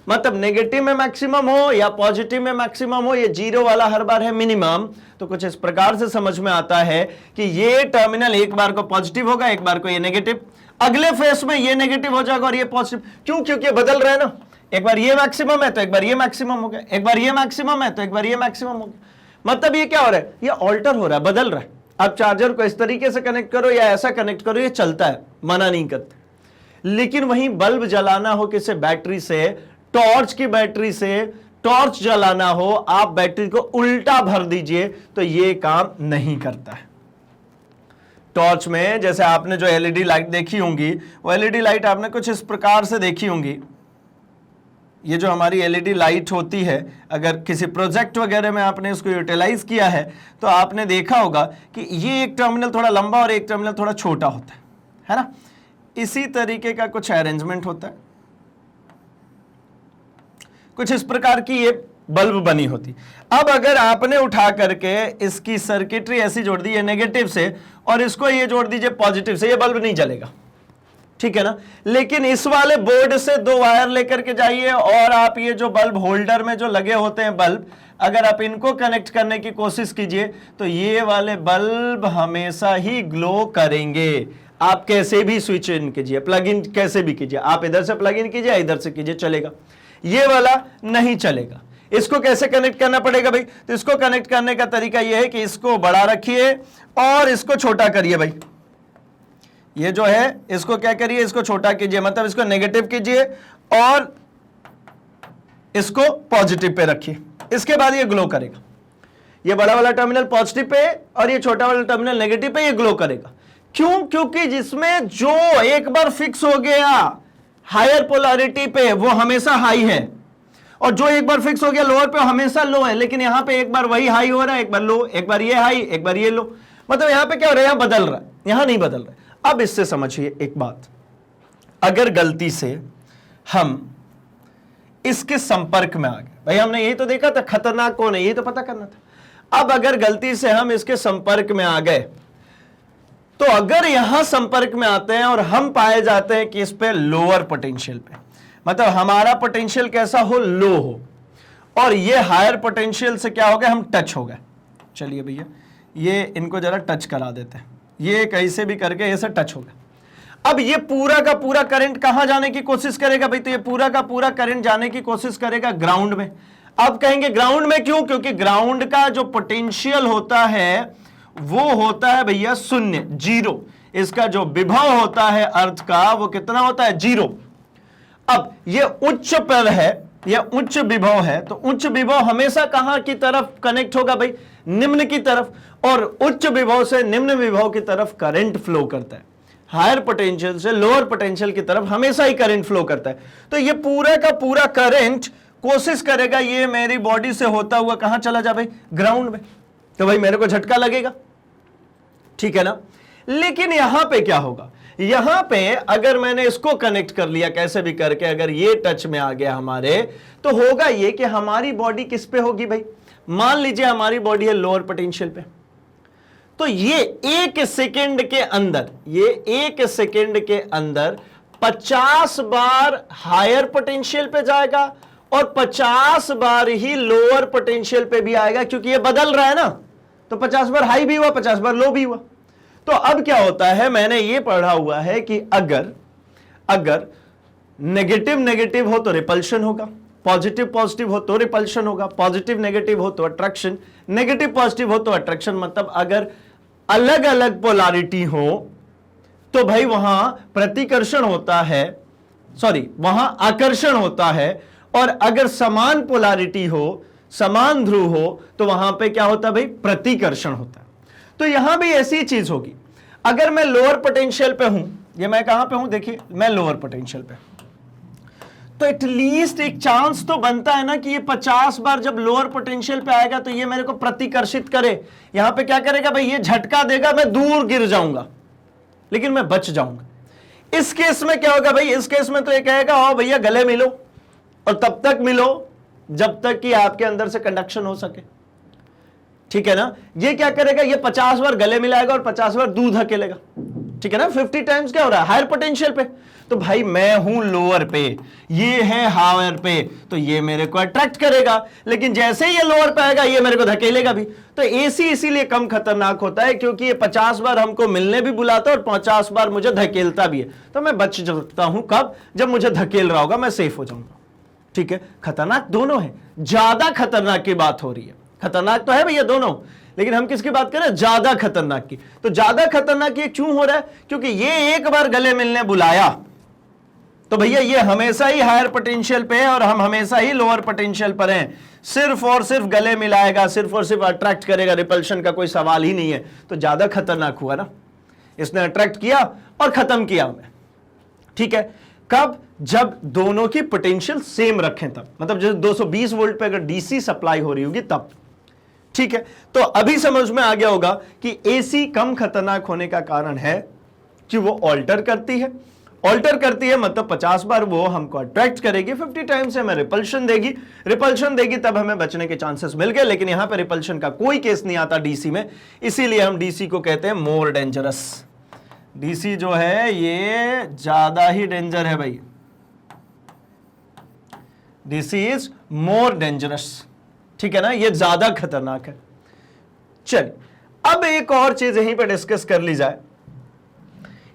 मतलब नेगेटिव में मैक्सिमम हो या पॉजिटिव में मैक्सिमम हो, ये जीरो वाला हर बार है मिनिमम। तो कुछ इस प्रकार से समझ में आता है कि ये टर्मिनल एक बार को पॉजिटिव होगा, एक बार को ये नेगेटिव, अगले फेस में ये नेगेटिव हो जाएगा और ये पॉजिटिव। क्यों, क्योंकि बदल रहा है ना, एक बार ये मैक्सिमम है तो एक बार ये मैक्सिमम हो गया, एक बार ये मैक्सिमम है तो एक बार ये मैक्सिमम हो गया। मतलब ये क्या हो रहा है, ये ऑल्टर हो रहा है, बदल रहा है। आप चार्जर को इस तरीके से कनेक्ट करो या ऐसा कनेक्ट करो, ये चलता है, मना नहीं करते। लेकिन वहीं बल्ब जलाना हो किसी बैटरी से, टॉर्च की बैटरी से टॉर्च जलाना हो, आप बैटरी को उल्टा भर दीजिए तो ये काम नहीं करता है। टॉर्च में जैसे आपने जो एलईडी लाइट देखी होंगी, वो एलईडी लाइट आपने कुछ इस प्रकार से देखी होंगी। ये जो हमारी एलईडी लाइट होती है, अगर किसी प्रोजेक्ट वगैरह में आपने इसको यूटिलाइज किया है तो आपने देखा होगा कि ये एक टर्मिनल थोड़ा लंबा और एक टर्मिनल थोड़ा छोटा होता है ना। इसी तरीके का कुछ अरेंजमेंट होता है, कुछ इस प्रकार की ये बल्ब बनी होती। अब अगर आपने उठा करके इसकी सर्किटरी ऐसी जोड़ दी है नेगेटिव से और इसको ये जोड़ दीजिए पॉजिटिव से, ये बल्ब नहीं जलेगा। ठीक है ना। लेकिन इस वाले बोर्ड से 2 वायर लेकर के जाइए और आप ये जो बल्ब होल्डर में जो लगे होते हैं बल्ब, अगर आप इनको कनेक्ट करने की कोशिश कीजिए तो ये वाले बल्ब हमेशा ही ग्लो करेंगे। आप कैसे भी स्विच इन कीजिए, प्लग इन कैसे भी कीजिए, आप इधर से प्लग इन कीजिए, इधर से कीजिए, चलेगा। ये वाला नहीं चलेगा। इसको कैसे कनेक्ट करना पड़ेगा भाई? तो इसको कनेक्ट करने का तरीका यह है कि इसको बड़ा रखिए और इसको छोटा करिए भाई। ये जो है इसको क्या करिए, इसको छोटा कीजिए, मतलब इसको नेगेटिव कीजिए और इसको पॉजिटिव पे रखिए। इसके बाद ये ग्लो करेगा। ये बड़ा वाला टर्मिनल पॉजिटिव पे और ये छोटा वाला टर्मिनल नेगेटिव पे, ये ग्लो करेगा। क्यों? क्योंकि जिसमें जो एक बार फिक्स हो गया हायर पोलैरिटी पे वो हमेशा हाई है, और जो एक बार फिक्स हो गया लोअर पे हमेशा लो है। लेकिन यहां पे एक बार वही हाई हो रहा है, एक बार लो, एक बार ये हाई, एक बार ये लो, मतलब यहां पे क्या हो रहा है, यहां बदल रहा है, यहां नहीं बदल रहा है। अब इससे समझिए एक बात, अगर गलती से हम इसके संपर्क में आ गए, भाई हमने यही तो देखा था खतरनाक कौन है, यही तो पता करना था। अब अगर गलती से हम इसके संपर्क में आ गए, तो अगर यहां संपर्क में आते हैं और हम पाए जाते हैं कि इस पे लोअर पोटेंशियल पे, मतलब हमारा पोटेंशियल कैसा हो, लो हो, और ये हायर पोटेंशियल से क्या हो गया, हम टच हो गए। चलिए भैया ये इनको जरा टच करा देते हैं, ये कैसे भी करके ऐसे टच हो गया। अब ये पूरा का पूरा करंट कहां जाने की कोशिश करेगा भाई? तो ये पूरा का पूरा करंट जाने की कोशिश करेगा ग्राउंड में। अब कहेंगे ग्राउंड में क्यों? क्योंकि ग्राउंड का जो पोटेंशियल होता है वो होता है भैया शून्य, जीरो। इसका जो विभव होता है अर्थ का वो कितना होता है, जीरो। अब ये उच्च पर है, ये उच्च विभव है, तो उच्च विभव हमेशा कहां की तरफ कनेक्ट होगा भाई? निम्न की तरफ, और उच्च विभव से निम्न विभव की तरफ करंट फ्लो करता है। हायर पोटेंशियल से लोअर पोटेंशियल की तरफ हमेशा ही करंट फ्लो करता है। तो ये पूरा का पूरा करंट कोशिश करेगा ये मेरी बॉडी से होता हुआ कहां चला जा भाई? ग्राउंड में। तो भाई मेरे को झटका लगेगा, ठीक है ना। लेकिन यहां पे क्या होगा, यहां पे अगर मैंने इसको कनेक्ट कर लिया कैसे भी करके, अगर ये टच में आ गया हमारे, तो होगा ये कि हमारी बॉडी किस पे होगी भाई? मान लीजिए हमारी बॉडी है लोअर पोटेंशियल पे, तो ये 1 सेकेंड के अंदर, ये 1 सेकेंड के अंदर 50 बार हायर पोटेंशियल पे जाएगा और 50 बार ही लोअर पोटेंशियल पे भी आएगा, क्योंकि ये बदल रहा है ना। तो 50 बार हाई भी हुआ, 50 बार लो भी हुआ। तो अब क्या होता है, मैंने ये पढ़ा हुआ है कि अगर नेगेटिव नेगेटिव हो तो रिपल्शन होगा, पॉजिटिव पॉजिटिव हो तो रिपल्शन होगा, पॉजिटिव नेगेटिव हो तो अट्रैक्शन, नेगेटिव पॉजिटिव हो तो अट्रैक्शन। मतलब अगर अलग अलग पोलैरिटी हो तो भाई वहां प्रतिकर्षण होता है, सॉरी वहां आकर्षण होता है, और अगर समान पोलैरिटी हो, समान ध्रुव हो, तो वहां पे क्या होता है भाई? प्रतिकर्षण होता है। तो यहां भी ऐसी चीज होगी। अगर मैं लोअर पोटेंशियल पे हूं, ये मैं कहां पे हूं, देखिए मैं लोअर पोटेंशियल पे, तो एटलीस्ट एक चांस तो बनता है ना कि ये 50 बार जब लोअर पोटेंशियल पे आएगा तो ये मेरे को प्रतिकर्षित करे। यहां पे क्या करेगा भाई? ये झटका देगा, मैं दूर गिर जाऊंगा लेकिन मैं बच जाऊंगा। इस केस में क्या होगा भाई? इस केस में तो ये कहेगा आओ भैया गले मिलो, और तब तक मिलो जब तक कि आपके अंदर से कंडक्शन हो सके, ठीक है ना। ये क्या करेगा? ये 50 बार गले मिलाएगा और 50 बार दूर धकेलेगा, ठीक है ना। 50 टाइम्स क्या हो रहा है? हायर पोटेंशियल पे। तो भाई मैं हूं लोअर पे, ये है हायर पे, तो ये मेरे को अट्रैक्ट करेगा, लेकिन जैसे ही ये लोअर पे आएगा ये मेरे को धकेलेगा भी। तो एसी इसीलिए कम खतरनाक होता है क्योंकि ये 50 बार हमको मिलने भी बुलाता है और 50 बार मुझे धकेलता भी है। तो मैं बच सकता हूं कब? जब मुझे धकेल रहा होगा, मैं सेफ हो जाऊंगा, ठीक है। खतरनाक दोनों है, ज्यादा खतरनाक की बात हो रही है। खतरनाक तो है भैया दोनों, लेकिन हम किसकी बात करें? ज्यादा खतरनाक की। तो ज्यादा खतरनाक ये क्यों हो रहा है? क्योंकि ये एक बार गले मिलने बुलाया तो भैया ये हमेशा ही हायर पोटेंशियल पे है और हम हमेशा ही लोअर पोटेंशियल पर हैं। सिर्फ और सिर्फ गले मिलाएगा, सिर्फ और सिर्फ अट्रैक्ट करेगा, रिपल्शन का कोई सवाल ही नहीं है। तो ज्यादा खतरनाक हुआ ना, इसने अट्रैक्ट किया और खत्म किया हमें, ठीक है। कब? जब दोनों की पोटेंशियल सेम रखें तब, मतलब जैसे 220 वोल्ट पे अगर डीसी सप्लाई हो रही होगी तब, ठीक है। तो अभी समझ में आ गया होगा कि एसी कम खतरनाक होने का कारण है कि वो ऑल्टर करती है। ऑल्टर करती है मतलब 50 बार वो हमको अट्रैक्ट करेगी, 50 टाइम्स हमें रिपल्शन देगी। रिपल्शन देगी तब हमें बचने के चांसेस मिल गए, लेकिन यहां पे रिपल्शन का कोई केस नहीं आता डीसी में, इसीलिए हम डीसी को कहते हैं मोर डेंजरस। डीसी जो है ये ज्यादा ही डेंजर है भाई, डीसी इज मोर डेंजरस, ठीक है ना, ये ज्यादा खतरनाक है। चलिए अब एक और चीज यहीं पे डिस्कस कर ली जाए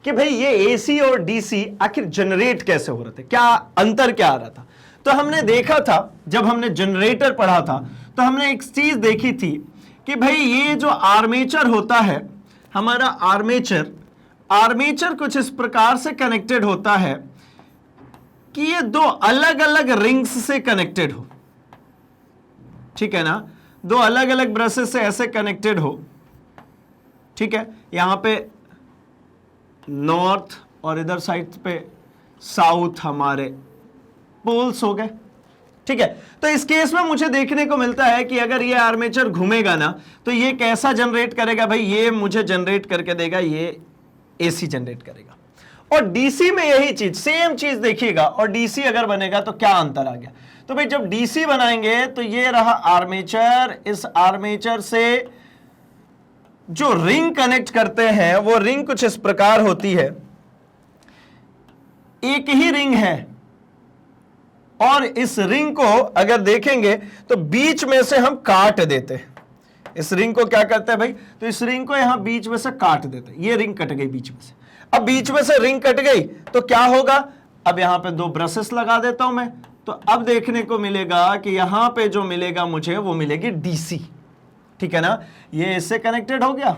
कि भाई ये एसी और डीसी आखिर जनरेट कैसे हो रहे थे, क्या अंतर क्या आ रहा था। तो हमने देखा था जब हमने जनरेटर पढ़ा था तो हमने एक चीज देखी थी कि भाई ये जो आर्मेचर होता है हमारा, आर्मेचर कुछ इस प्रकार से कनेक्टेड होता है कि ये दो अलग अलग रिंग्स से कनेक्टेड हो, ठीक है ना, दो अलग अलग ब्रशेस से ऐसे कनेक्टेड हो, ठीक है, यहां पे नॉर्थ और इधर साइड पे साउथ हमारे पोल्स हो गए, ठीक है। तो इस केस में मुझे देखने को मिलता है कि अगर ये आर्मेचर घूमेगा ना तो ये कैसा जनरेट करेगा भाई, ये मुझे जनरेट करके देगा, ये एसी जनरेट करेगा। और डीसी में यही चीज, सेम चीज देखिएगा, और डीसी अगर बनेगा तो क्या अंतर आ गया। तो भाई जब डीसी बनाएंगे तो ये रहा आर्मेचर, इस आर्मेचर से जो रिंग कनेक्ट करते हैं वो रिंग कुछ इस प्रकार होती है, एक ही रिंग है और इस रिंग को अगर देखेंगे तो बीच में से हम काट देते हैं। इस रिंग को क्या करते हैं भाई, तो इस रिंग को यहां बीच में से काट देते हैं, ये रिंग कट गई बीच में से। अब बीच में से रिंग कट गई तो क्या होगा, अब यहां पे दो ब्रशेस लगा देता हूं मैं, तो अब देखने को मिलेगा कि यहां पे जो मिलेगा मुझे वो मिलेगी डीसी, ठीक है ना। ये इससे कनेक्टेड हो गया,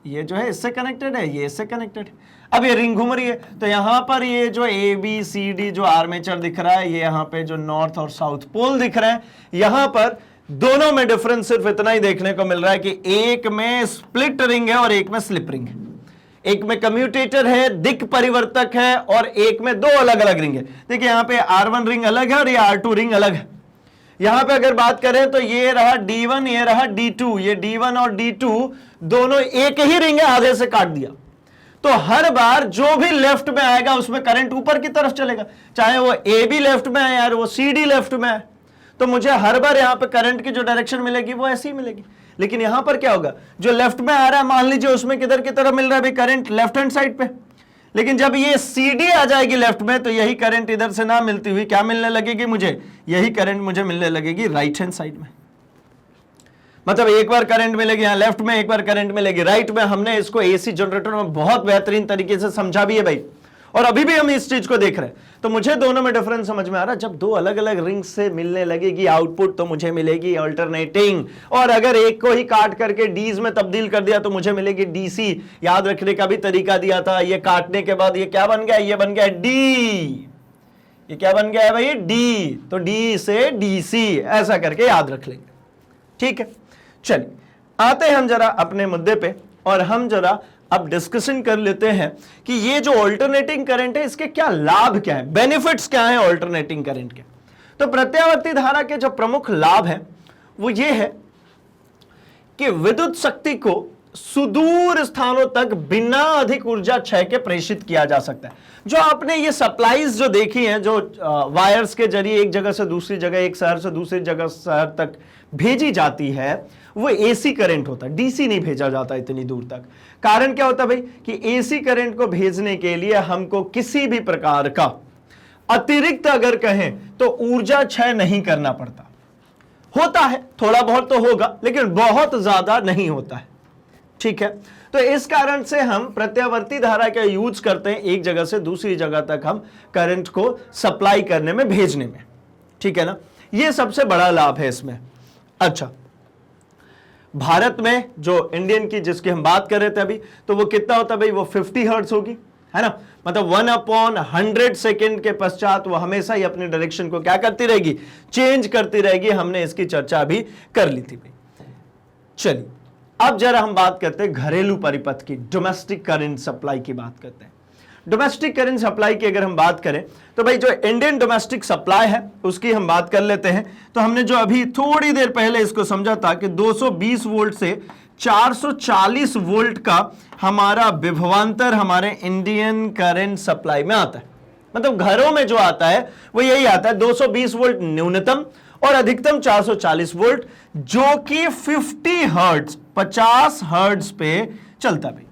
ये जो है इससे कनेक्टेड है, ये इससे कनेक्टेड है। अब ये रिंग घूम रही है तो यहां पर ये जो ए बी सी डी जो आर्मेचर दिख रहा है, ये यहां पे जो नॉर्थ और साउथ पोल दिख रहे हैं, यहां पर दोनों में डिफरेंस सिर्फ इतना ही देखने को मिल रहा है कि एक में स्प्लिट रिंग है और एक में स्लिप रिंग है, एक में कम्यूटेटर है, दिक् परिवर्तक है, और एक में दो अलग अलग रिंग है। देखिए यहां पे R1 रिंग अलग है और ये R2 रिंग अलग है। यहां पे अगर बात करें तो ये रहा D1, ये रहा D2, ये D1 और D2 दोनों एक ही रिंग है, आधे से काट दिया। तो हर बार जो भी लेफ्ट में आएगा उसमें करंट ऊपर की तरफ चलेगा, चाहे वो ए बी लेफ्ट में है यार, वो सी डी लेफ्ट में है, तो मुझे हर बार यहां पे करंट की जो डायरेक्शन मिलेगी वो ऐसी ही मिलेगी। लेकिन यहां पर क्या होगा, जो लेफ्ट में आ रहा है मान लीजिए उसमें किधर की तरफ मिल रहा है भाई करंट, लेफ्ट हैंड साइड पे, लेकिन जब ये सीडी आ जाएगी लेफ्ट में तो यही करंट इधर से ना मिलती हुई क्या मिलने लगेगी मुझे, यही करंट मुझे मिलने लगेगी राइट हैंड साइड में। मतलब एक बार करंट मिलेगी यहां लेफ्ट में, एक बार करंट मिलेगी राइट में। हमने इसको एसी जनरेटर में बहुत बेहतरीन तरीके से समझा भी है भाई, और अभी भी हम इस चीज को देख रहे हैं। तो मुझे दोनों में डिफरेंस समझ में आ रहा है, जब दो अलग अलग रिंग से मिलने लगेगी आउटपुट तो मुझे मिलेगी अल्टरनेटिंग, और अगर एक को ही काट करके डीज में तब्दील कर दिया तो मुझे मिलेगी डीसी। याद रखने का भी तरीका दिया था, ये काटने के बाद ये क्या बन गया, ये बन गया डी, ये क्या बन गया है भाई डी, तो डी से डीसी ऐसा करके याद रख लेंगे, ठीक है। चलिए आते हैं हम जरा अपने मुद्दे पे, और हम जरा अब डिस्कशन कर लेते हैं कि ये जो अल्टरनेटिंग करंट है इसके क्या लाभ क्या है, बेनिफिट्स क्या है अल्टरनेटिंग करंट के। तो प्रत्यावर्ती धारा के जो प्रमुख लाभ हैं वो ये है कि विद्युत शक्ति को सुदूर स्थानों तक बिना अधिक ऊर्जा क्षय के प्रेषित किया जा सकता है। जो आपने ये सप्लाईज जो देखी हैं, जो वायर्स के जरिए एक जगह से दूसरी जगह, एक शहर से दूसरी जगह शहर तक भेजी जाती है, वो एसी करंट होता है, डीसी नहीं भेजा जाता इतनी दूर तक। कारण क्या होता है भाई कि एसी करंट को भेजने के लिए हमको किसी भी प्रकार का अतिरिक्त अगर कहें तो ऊर्जा क्षय नहीं करना पड़ता। होता है थोड़ा बहुत तो होगा, लेकिन बहुत ज्यादा नहीं होता है, ठीक है। तो इस कारण से हम प्रत्यावर्ती धारा का यूज करते हैं एक जगह से दूसरी जगह तक हम करंट को सप्लाई करने में, भेजने में, ठीक है ना। यह सबसे बड़ा लाभ है इसमें। अच्छा, भारत में जो इंडियन की जिसकी हम बात कर रहे थे अभी, तो वो कितना होता है भाई, वो 50 हर्ट्ज होगी, है ना। मतलब 1/100 सेकेंड के पश्चात वो हमेशा ही अपनी डायरेक्शन को क्या करती रहेगी, चेंज करती रहेगी। हमने इसकी चर्चा अभी कर ली थी भाई। चलिए अब जरा हम बात करते हैं घरेलू परिपथ की, डोमेस्टिक करंट सप्लाई की बात करते हैं। डोमेस्टिक करंट सप्लाई की अगर हम बात करें तो भाई जो इंडियन डोमेस्टिक सप्लाई है उसकी हम बात कर लेते हैं। तो हमने जो अभी थोड़ी देर पहले इसको समझा था कि 220 वोल्ट से 440 वोल्ट का हमारा विभवांतर हमारे इंडियन करंट सप्लाई में आता है। मतलब घरों में जो आता है वो यही आता है, 220 वोल्ट न्यूनतम और अधिकतम 440 वोल्ट, जो कि 50 हर्ट्ज 50 हर्ट्ज पे चलता है भाई।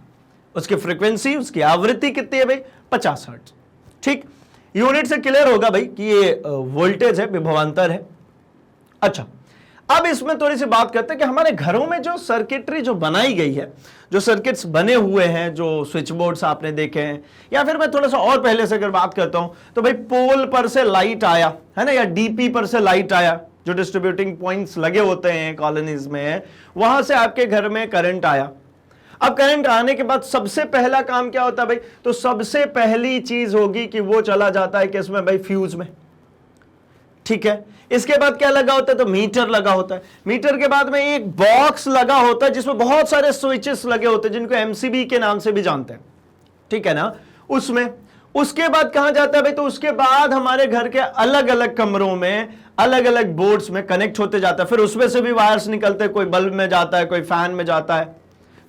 उसकी फ्रीक्वेंसी, उसकी आवृत्ति कितनी है भाई? 50 हर्ट्ज। ठीक, यूनिट से क्लियर होगा भाई कि ये वोल्टेज है, विभवांतर है। अच्छा, अब इसमें थोड़ी सी बात करते हैं कि हमारे घरों में जो सर्किटरी जो बनाई गई है, जो सर्किट्स बने हुए हैं, जो स्विच बोर्ड्स आपने देखे हैं, या फिर मैं थोड़ा सा और पहले से अगर बात करता हूं तो भाई पोल पर से लाइट आया है ना, या डीपी पर से लाइट आया, जो डिस्ट्रीब्यूटिंग पॉइंट्स लगे होते हैं कॉलोनीज में, वहां से आपके घर में करंट आया। अब करंट आने के बाद सबसे पहला काम क्या होता है भाई? तो सबसे पहली चीज होगी कि वो चला जाता है किसमें भाई? फ्यूज में। ठीक है, इसके बाद क्या लगा होता है? तो मीटर लगा होता है। मीटर के बाद में एक बॉक्स लगा होता है जिसमें बहुत सारे स्विचेस लगे होते हैं, जिनको एमसीबी के नाम से भी जानते हैं। ठीक है ना, उसमें उसके बाद कहां जाता है भाई? तो उसके बाद हमारे घर के अलग अलग कमरों में अलग अलग बोर्ड्स में कनेक्ट होते जाता है। फिर उसमें से भी वायर्स निकलते हैं, कोई बल्ब में जाता है, कोई फैन में जाता है,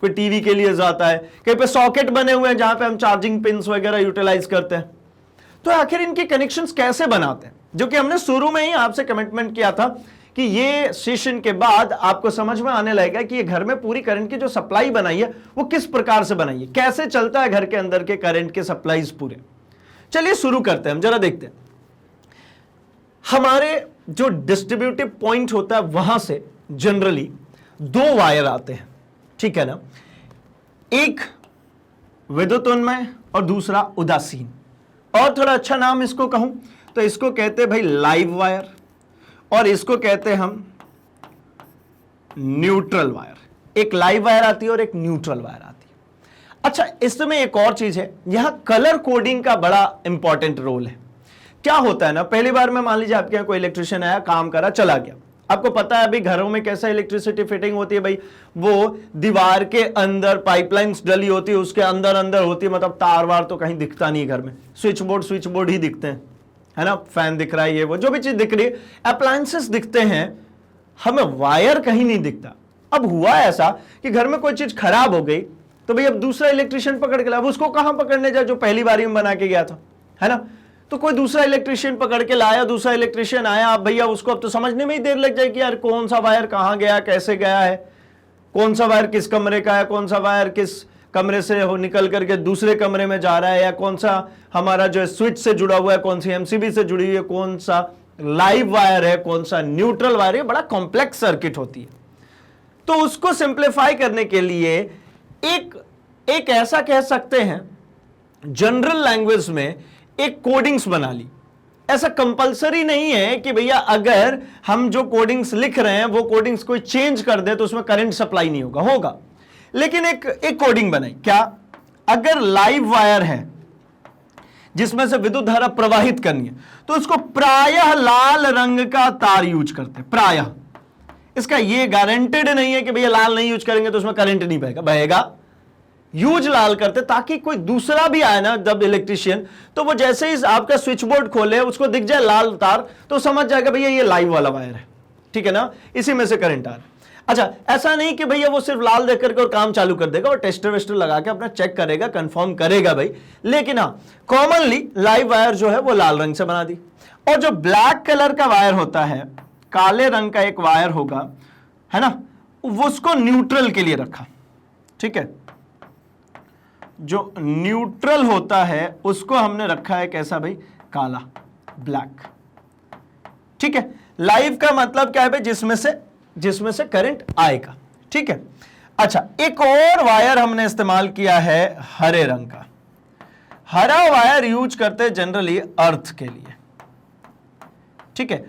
कोई टीवी के लिए जाता है, कहीं पे सॉकेट बने हुए हैं जहां पे हम चार्जिंग पिन्स वगैरह यूटिलाइज करते हैं। तो आखिर इनके कनेक्शंस कैसे बनाते हैं, जो कि हमने शुरू में ही आपसे कमिटमेंट किया था कि ये सेशन के बाद आपको समझ में आने लगेगा कि ये घर में पूरी करंट की जो सप्लाई बनाई है वो किस प्रकार से बनाई है, कैसे चलता है घर के अंदर के करंट के सप्लाईज पूरे। चलिए शुरू करते हैं, हम जरा देखते हैं। हमारे जो डिस्ट्रीब्यूटिव पॉइंट होता है वहां से जनरली दो वायर आते हैं। ठीक है ना, एक विद्युतोन्मय और दूसरा उदासीन। और थोड़ा अच्छा नाम इसको कहूं तो इसको कहते हैं भाई लाइव वायर, और इसको कहते हैं हम न्यूट्रल वायर। एक लाइव वायर आती है और एक न्यूट्रल वायर आती है। अच्छा, इसमें एक और चीज है, यहां कलर कोडिंग का बड़ा इंपॉर्टेंट रोल है। क्या होता है ना, पहली बार में मान लीजिए आपके यहां कोई इलेक्ट्रिशियन आया, काम करा, चला गया। आपको पता है अभी घरों में कैसा इलेक्ट्रिसिटी फिटिंग होती है भाई? वो दीवार के अंदर पाइपलाइंस डली होती है, उसके अंदर अंदर होती है, मतलब तार वार तो कहीं दिखता नहीं घर में, स्विच बोर्ड ही दिखते हैं, है ना, फैन दिख रहा है, ये वो जो भी चीज दिख रही है, अप्लायंसेस दिखते हैं, हमें वायर कहीं नहीं दिखता। अब हुआ ऐसा कि घर में कोई चीज खराब हो गई तो भाई अब दूसरा इलेक्ट्रिशियन पकड़ के लाया, अब उसको कहां पकड़ने जाए जो पहली बारी में बना के गया था, है ना। तो कोई दूसरा इलेक्ट्रिशियन पकड़ के लाया, दूसरा इलेक्ट्रिशियन आया, अब भैया उसको अब तो समझने में ही देर लग जाएगी यार, कौन सा वायर कहां गया, कैसे गया है, कौन सा वायर किस कमरे का है, कौन सा वायर किस कमरे से हो निकल करके दूसरे कमरे में जा रहा है, या कौन सा हमारा जो स्विच से जुड़ा हुआ है, कौन सी एमसीबी से जुड़ी हुई है, कौन सा लाइव वायर है, कौन सा न्यूट्रल वायर है। बड़ा कॉम्प्लेक्स सर्किट होती है। तो उसको सिंप्लीफाई करने के लिए एक ऐसा कह सकते हैं जनरल लैंग्वेज में एक कोडिंग्स बना ली। ऐसा कंपलसरी नहीं है कि भैया अगर हम जो कोडिंग्स लिख रहे हैं वो कोडिंग्स कोई चेंज कर दे तो उसमें करंट सप्लाई नहीं होगा, लेकिन एक कोडिंग बनाई। क्या? अगर लाइव वायर है जिसमें से विद्युत धारा प्रवाहित करनी है तो उसको प्रायः लाल रंग का तार यूज करते हैं, प्रायः। इसका ये गारंटेड नहीं है कि भैया लाल नहीं यूज करेंगे तो उसमें करंट नहीं बहेगा, यूज लाल करते ताकि कोई दूसरा भी आए ना जब इलेक्ट्रिशियन, तो वो जैसे ही आपका स्विच बोर्ड खोले उसको दिख जाए लाल तार तो समझ जाएगा भैया ये लाइव वाला वायर है। ठीक है ना, इसी में से करंट आ रहा है। अच्छा, ऐसा नहीं कि भैया वो सिर्फ लाल देख करके और काम चालू कर देगा, और टेस्टर वेस्टर लगा के अपना चेक करेगा, कंफर्म करेगा भाई। लेकिन हाँ, कॉमनली लाइव वायर जो है वो लाल रंग से बना दी। और जो ब्लैक कलर का वायर होता है, काले रंग का एक वायर होगा, है ना, वो उसको न्यूट्रल के लिए रखा। ठीक है, जो न्यूट्रल होता है उसको हमने रखा है कैसा भाई? काला, ब्लैक। ठीक है, लाइव का मतलब क्या है भाई? जिसमें से करंट आएगा। ठीक है। अच्छा, एक और वायर हमने इस्तेमाल किया है हरे रंग का। हरा वायर यूज करते जनरली अर्थ के लिए। ठीक है,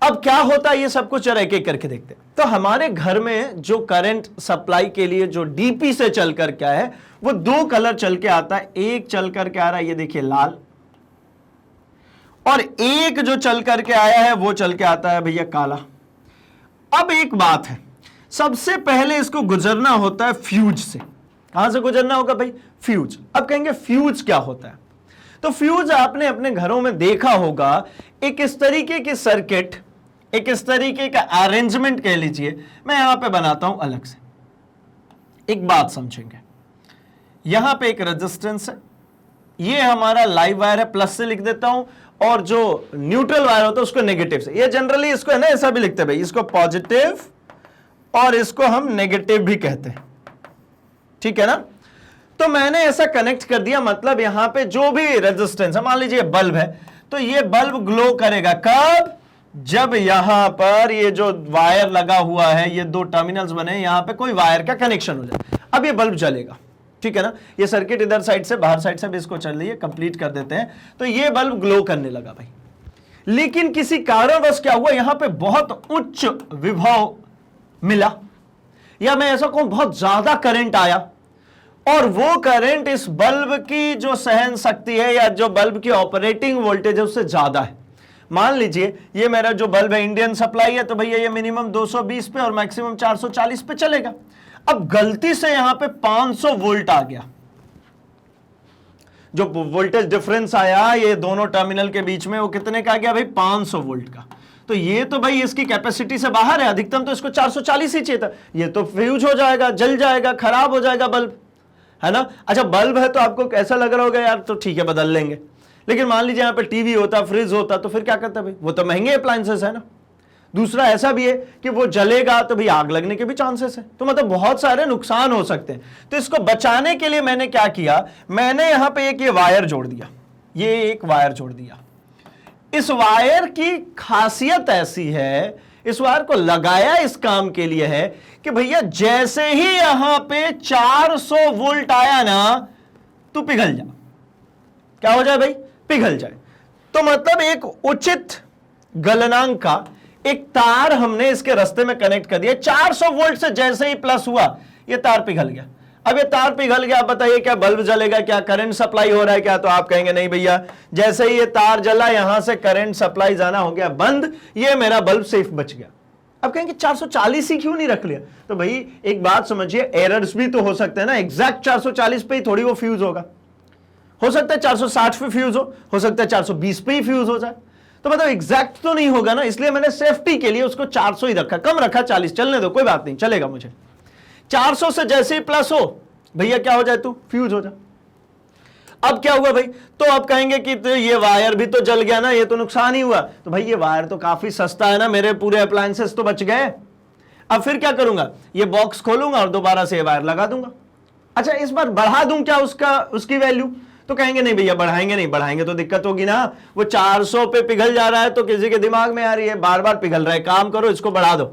अब क्या होता है ये सब कुछ जरा एक एक करके देखते हैं। तो हमारे घर में जो करंट सप्लाई के लिए जो डीपी से चल कर क्या है, वो दो कलर चल के आता है। एक चल करके आ रहा है, ये देखिए लाल, और एक जो चल करके आया है वो चल के आता है भैया काला। अब एक बात है, सबसे पहले इसको गुजरना होता है फ्यूज से। कहां से गुजरना होगा भाई? फ्यूज। अब कहेंगे फ्यूज क्या होता है? तो फ्यूज आपने अपने घरों में देखा होगा, एक इस तरीके की सर्किट, एक इस तरीके का अरेंजमेंट कह लीजिए। मैं यहां पे बनाता हूं अलग से, एक बात समझेंगे। यहां पे एक रेजिस्टेंस है, ये हमारा लाइव वायर है, प्लस से लिख देता हूं, और जो न्यूट्रल वायर होता है उसको नेगेटिव से। ये जनरली इसको है ना ऐसा भी लिखते हैं भाई, इसको पॉजिटिव और इसको हम नेगेटिव भी कहते हैं। ठीक है ना। तो मैंने ऐसा कनेक्ट कर दिया, मतलब यहां पे जो भी रेजिस्टेंस है, मान लीजिए बल्ब है, तो ये बल्ब ग्लो करेगा कब? जब यहां पर ये जो वायर लगा हुआ है, ये दो टर्मिनल्स बने, यहां पे कोई वायर का कनेक्शन हो जाए, अब ये बल्ब जलेगा, ठीक है ना। ये सर्किट इधर साइड से बाहर साइड से भी इसको चल रही है, कंप्लीट कर देते हैं। तो ये बल्ब ग्लो करने लगा भाई, लेकिन किसी कारणवश क्या हुआ, यहां पे बहुत उच्च विभव मिला, या मैं ऐसा कहूं बहुत ज्यादा करंट आया, और वो करंट इस बल्ब की जो सहन शक्ति है या जो बल्ब की ऑपरेटिंग वोल्टेज है उससे ज्यादा है। मान लीजिए ये मेरा जो बल्ब है इंडियन सप्लाई है, तो भैया ये मिनिमम 220 पे और मैक्सिमम 440 पे चलेगा। अब गलती से यहां पे 500 वोल्ट आ गया, जो वोल्टेज डिफरेंस आया ये दोनों टर्मिनल के बीच में, वो कितने का आ गया भाई? 500 वोल्ट का। तो ये तो भाई इसकी कैपेसिटी से बाहर है, अधिकतम तो इसको 440 ही चाहिए था, ये तो फ्यूज हो जाएगा, जल जाएगा, खराब हो जाएगा बल्ब, है ना। अच्छा बल्ब है तो आपको कैसा लग रहा होगा यार, तो ठीक है बदल लेंगे, लेकिन मान लीजिए यहाँ पे टीवी होता, फ्रिज होता, तो फिर क्या करता भाई? वो तो महंगे अप्लायंसेस है ना। दूसरा ऐसा भी है कि वो जलेगा तो भी आग लगने के भी चांसेस है, तो मतलब बहुत सारे नुकसान हो सकते हैं। तो इसको बचाने के लिए मैंने क्या किया, मैंने यहां पे एक ये वायर जोड़ दिया, ये एक वायर जोड़ दिया। इस वायर की खासियत ऐसी है, इस वायर को लगाया इस काम के लिए है कि भैया जैसे ही यहां पे 400 वोल्ट आया ना, तू पिघल जा। क्या हो जाए भाई? पिघल जाए। तो मतलब एक उचित गलनांक का एक तार हमने इसके रास्ते में कनेक्ट कर दिया, 400 वोल्ट से जैसे ही प्लस हुआ ये तार पिघल गया। अब ये तार पिघल गया, बताइए क्या बल्ब जलेगा? क्या करंट सप्लाई हो रहा है क्या? तो आप कहेंगे नहीं भैया, जैसे ही ये तार जला यहां से करंट सप्लाई जाना हो गया बंद, ये मेरा बल्ब सेफ बच गया। अब कहेंगे 440 ही क्यों नहीं रख लिया? तो भाई एक बात समझिए, एरर्स भी तो हो सकते हैं ना, एग्जैक्ट 440 पे ही थोड़ी वो फ्यूज होगा, हो सकता है 460 पे फ्यूज हो सकता है 420 पे ही फ्यूज हो जाए, तो मतलब एग्जैक्ट तो नहीं होगा ना। इसलिए मैंने सेफ्टी के लिए उसको 400 ही रखा, कम रखा 40, चलने दो कोई बात नहीं, चलेगा मुझे। 400 से जैसे ही प्लस हो भैया क्या हो जाए? तू फ्यूज हो जा। अब क्या हुआ भाई? तो आप कहेंगे कि तो ये वायर भी तो जल गया ना, ये तो नुकसान ही हुआ। तो भाई ये वायर तो काफी सस्ता है ना, मेरे पूरे अप्लायंसेस तो बच गए। अब फिर क्या करूंगा? ये बॉक्स खोलूंगा और दोबारा से वायर लगा दूंगा। अच्छा इस बार बढ़ा दूं क्या उसकी वैल्यू? तो कहेंगे नहीं भैया बढ़ाएंगे नहीं, बढ़ाएंगे तो दिक्कत होगी ना। वो 400 पे पिघल जा रहा है तो किसी के दिमाग में आ रही है बार बार पिघल रहा है, काम करो इसको बढ़ा दो,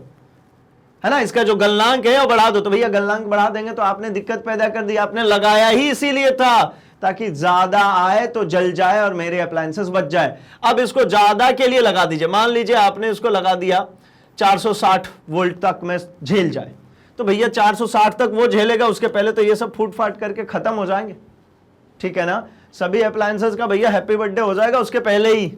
है ना, इसका जो गलनांक है वो बढ़ा दो। तो भैया गलनांक बढ़ा देंगे तो आपने दिक्कत पैदा कर दी, आपने लगाया ही इसीलिए था ताकि ज्यादा आए तो जल जाए और मेरे अप्लायंसेस बच जाए। अब इसको ज्यादा के लिए लगा दीजिए, मान लीजिए आपने इसको लगा दिया 460 वोल्ट तक में झेल जाए, तो भैया 460 तक वो झेलेगा, उसके पहले तो ये सब फूट फाट करके खत्म हो जाएंगे, ठीक है ना। सभी अप्लायंसेस का भैया हैप्पी बर्थडे हो जाएगा उसके पहले ही,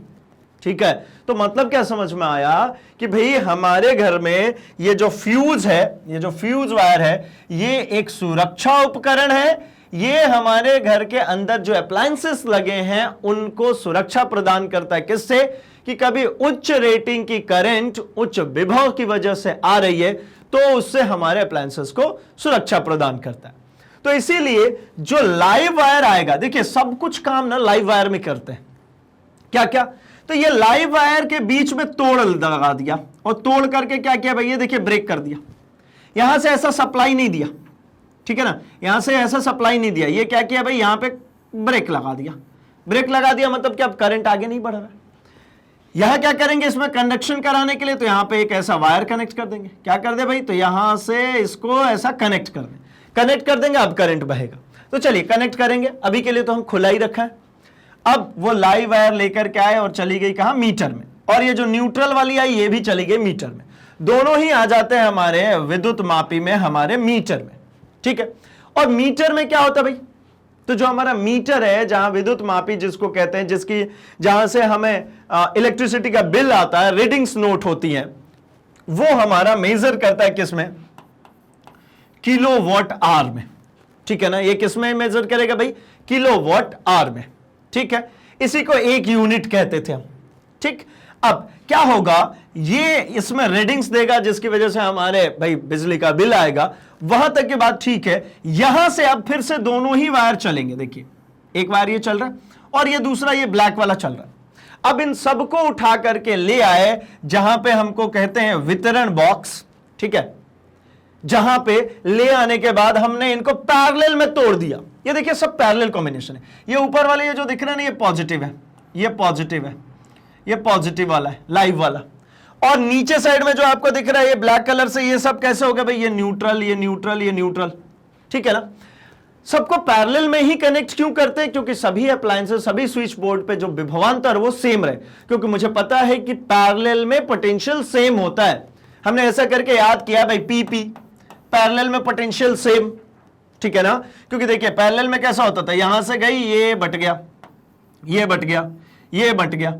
ठीक है। तो मतलब क्या समझ में आया कि भाई हमारे घर में ये जो फ्यूज है, ये जो फ्यूज वायर है, ये एक सुरक्षा उपकरण है। ये हमारे घर के अंदर जो अप्लायंसेस लगे हैं उनको सुरक्षा प्रदान करता है। किससे? कि कभी उच्च रेटिंग की करंट उच्च विभव की वजह से आ रही है तो उससे हमारे अप्लायंसेस को सुरक्षा प्रदान करता है। तो इसीलिए जो लाइव वायर आएगा, देखिए सब कुछ काम ना लाइव वायर में करते हैं। क्या क्या? तो ये लाइव वायर के बीच में तोड़ लगा दिया और तोड़ करके क्या किया भैया, देखिए ब्रेक कर दिया। यहां से ऐसा सप्लाई नहीं दिया, ठीक है ना, यहां से ऐसा सप्लाई नहीं दिया। ये क्या किया भाई, यहां पे ब्रेक लगा दिया। ब्रेक लगा दिया मतलब कि अब करंट आगे नहीं बढ़ रहा है। यहां क्या करेंगे, इसमें कंडक्शन कराने के लिए तो यहां पे एक ऐसा वायर कनेक्ट कर देंगे। क्या कर दे भाई, तो यहां से इसको ऐसा कनेक्ट कर दें, कनेक्ट कर देंगे, अब करंट बहेगा। तो चलिए कनेक्ट करेंगे, अभी के लिए तो हम खुला ही रखा है। अब वो लाइव वायर लेकर के आए और चली गई कहां, मीटर में, और ये जो न्यूट्रल वाली आई ये भी चली गई मीटर में। दोनों ही आ जाते हैं हमारे विद्युत मापी में, हमारे मीटर में, ठीक है। और मीटर में क्या होता है भाई, तो जो हमारा मीटर है, जहां विद्युत मापी जिसको कहते हैं, जिसकी जहां से हमें इलेक्ट्रिसिटी का बिल आता है, रीडिंग्स नोट होती हैं, वो हमारा मेजर करता है किसमें, किलोवाट आवर में, ठीक है ना। ये किसमें मेजर करेगा भाई, किलोवाट आवर में, ठीक है। इसी को एक यूनिट कहते थे हम, ठीक। अब क्या होगा, ये इसमें रीडिंग्स देगा जिसकी वजह से हमारे भाई बिजली का बिल आएगा, वहां तक की बात ठीक है। यहां से अब फिर से दोनों ही वायर चलेंगे, देखिए एक वायर ये चल रहा है और ये दूसरा ये ब्लैक वाला चल रहा है। अब इन सबको उठा करके ले आए जहां पे हमको कहते हैं वितरण बॉक्स, ठीक है। जहां पे ले आने के बाद हमने इनको पैरेलल में तोड़ दिया। ये देखिए सब पैरेलल कॉम्बिनेशन है। ये ऊपर वाले ये जो दिख रहा है ना, ये पॉजिटिव है, ये पॉजिटिव है, ये पॉजिटिव वाला है, लाइव वाला। और नीचे साइड में जो आपको दिख रहा है ये ब्लैक कलर से, ये सब कैसे हो गया भाई, ये न्यूट्रल, ये न्यूट्रल, ये न्यूट्रल, ठीक है ना। सबको पैरेलल में ही कनेक्ट क्यों करते हैं? क्योंकि सभी अप्लायंसेस, सभी स्विच बोर्ड पे जो विभवांतर वो सेम रहे, क्योंकि मुझे पता है कि पैरेलल में पोटेंशियल सेम होता है। हमने ऐसा करके याद किया भाई, पी पैरेलल में पोटेंशियल सेम, ठीक है ना। क्योंकि देखिए पैरेलल में कैसा होता था, यहां से गई, ये बट गया, ये बट गया, ये बट गया।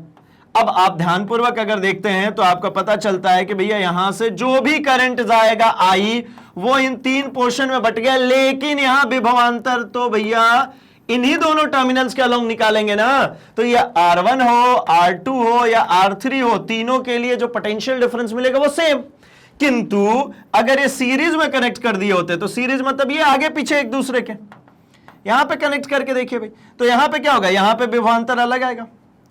अब आप ध्यानपूर्वक अगर देखते हैं तो आपको पता चलता है कि भैया यहां से जो भी करंट जाएगा आई, वो इन तीन पोर्शन में बट गया, लेकिन यहां विभवांतर तो भैया इन्हीं दोनों टर्मिनल्स के अलोंग निकालेंगे ना। तो ये R1 हो, R2 हो या R3 हो, तीनों के लिए जो पोटेंशियल डिफरेंस मिलेगा वो सेम। किंतु अगर ये सीरीज में कनेक्ट कर दिए होते, तो सीरीज मतलब ये आगे पीछे एक दूसरे के, यहां पे कनेक्ट करके देखिए भाई, तो यहां पे क्या होगा, यहां पे विभवांतर अलग आएगा।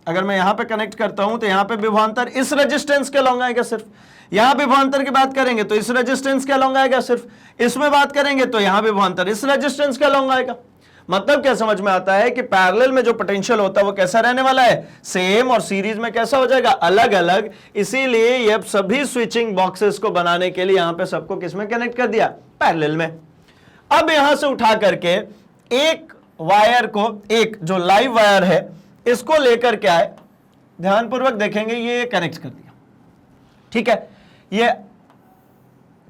अगर मैं यहां पे कनेक्ट करता हूं तो यहां पे विभवांतर इस रेजिस्टेंस के अलोंग आएगा सिर्फ। यहां विभवांतर की बात करेंगे तो इस रेजिस्टेंस के अलोंग आएगा सिर्फ। इसमें बात करेंगे तो यहां विभवांतर इस रेजिस्टेंस के अलोंग आएगा। मतलब क्या समझ में आता है कि पैरेलल में जो पोटेंशियल होता है वो कैसा रहने वाला है, सेम, और सीरीज में कैसा हो जाएगा, अलग अलग। इसीलिए ये सभी स्विचिंग बॉक्सेस को बनाने के लिए यहां पे सबको किसमें कनेक्ट कर दिया, पैरेलल में। अब यहां से उठा करके एक वायर को, एक जो लाइव वायर है इसको लेकर के आए, ध्यानपूर्वक देखेंगे, ये कनेक्ट कर दिया, ठीक है। ये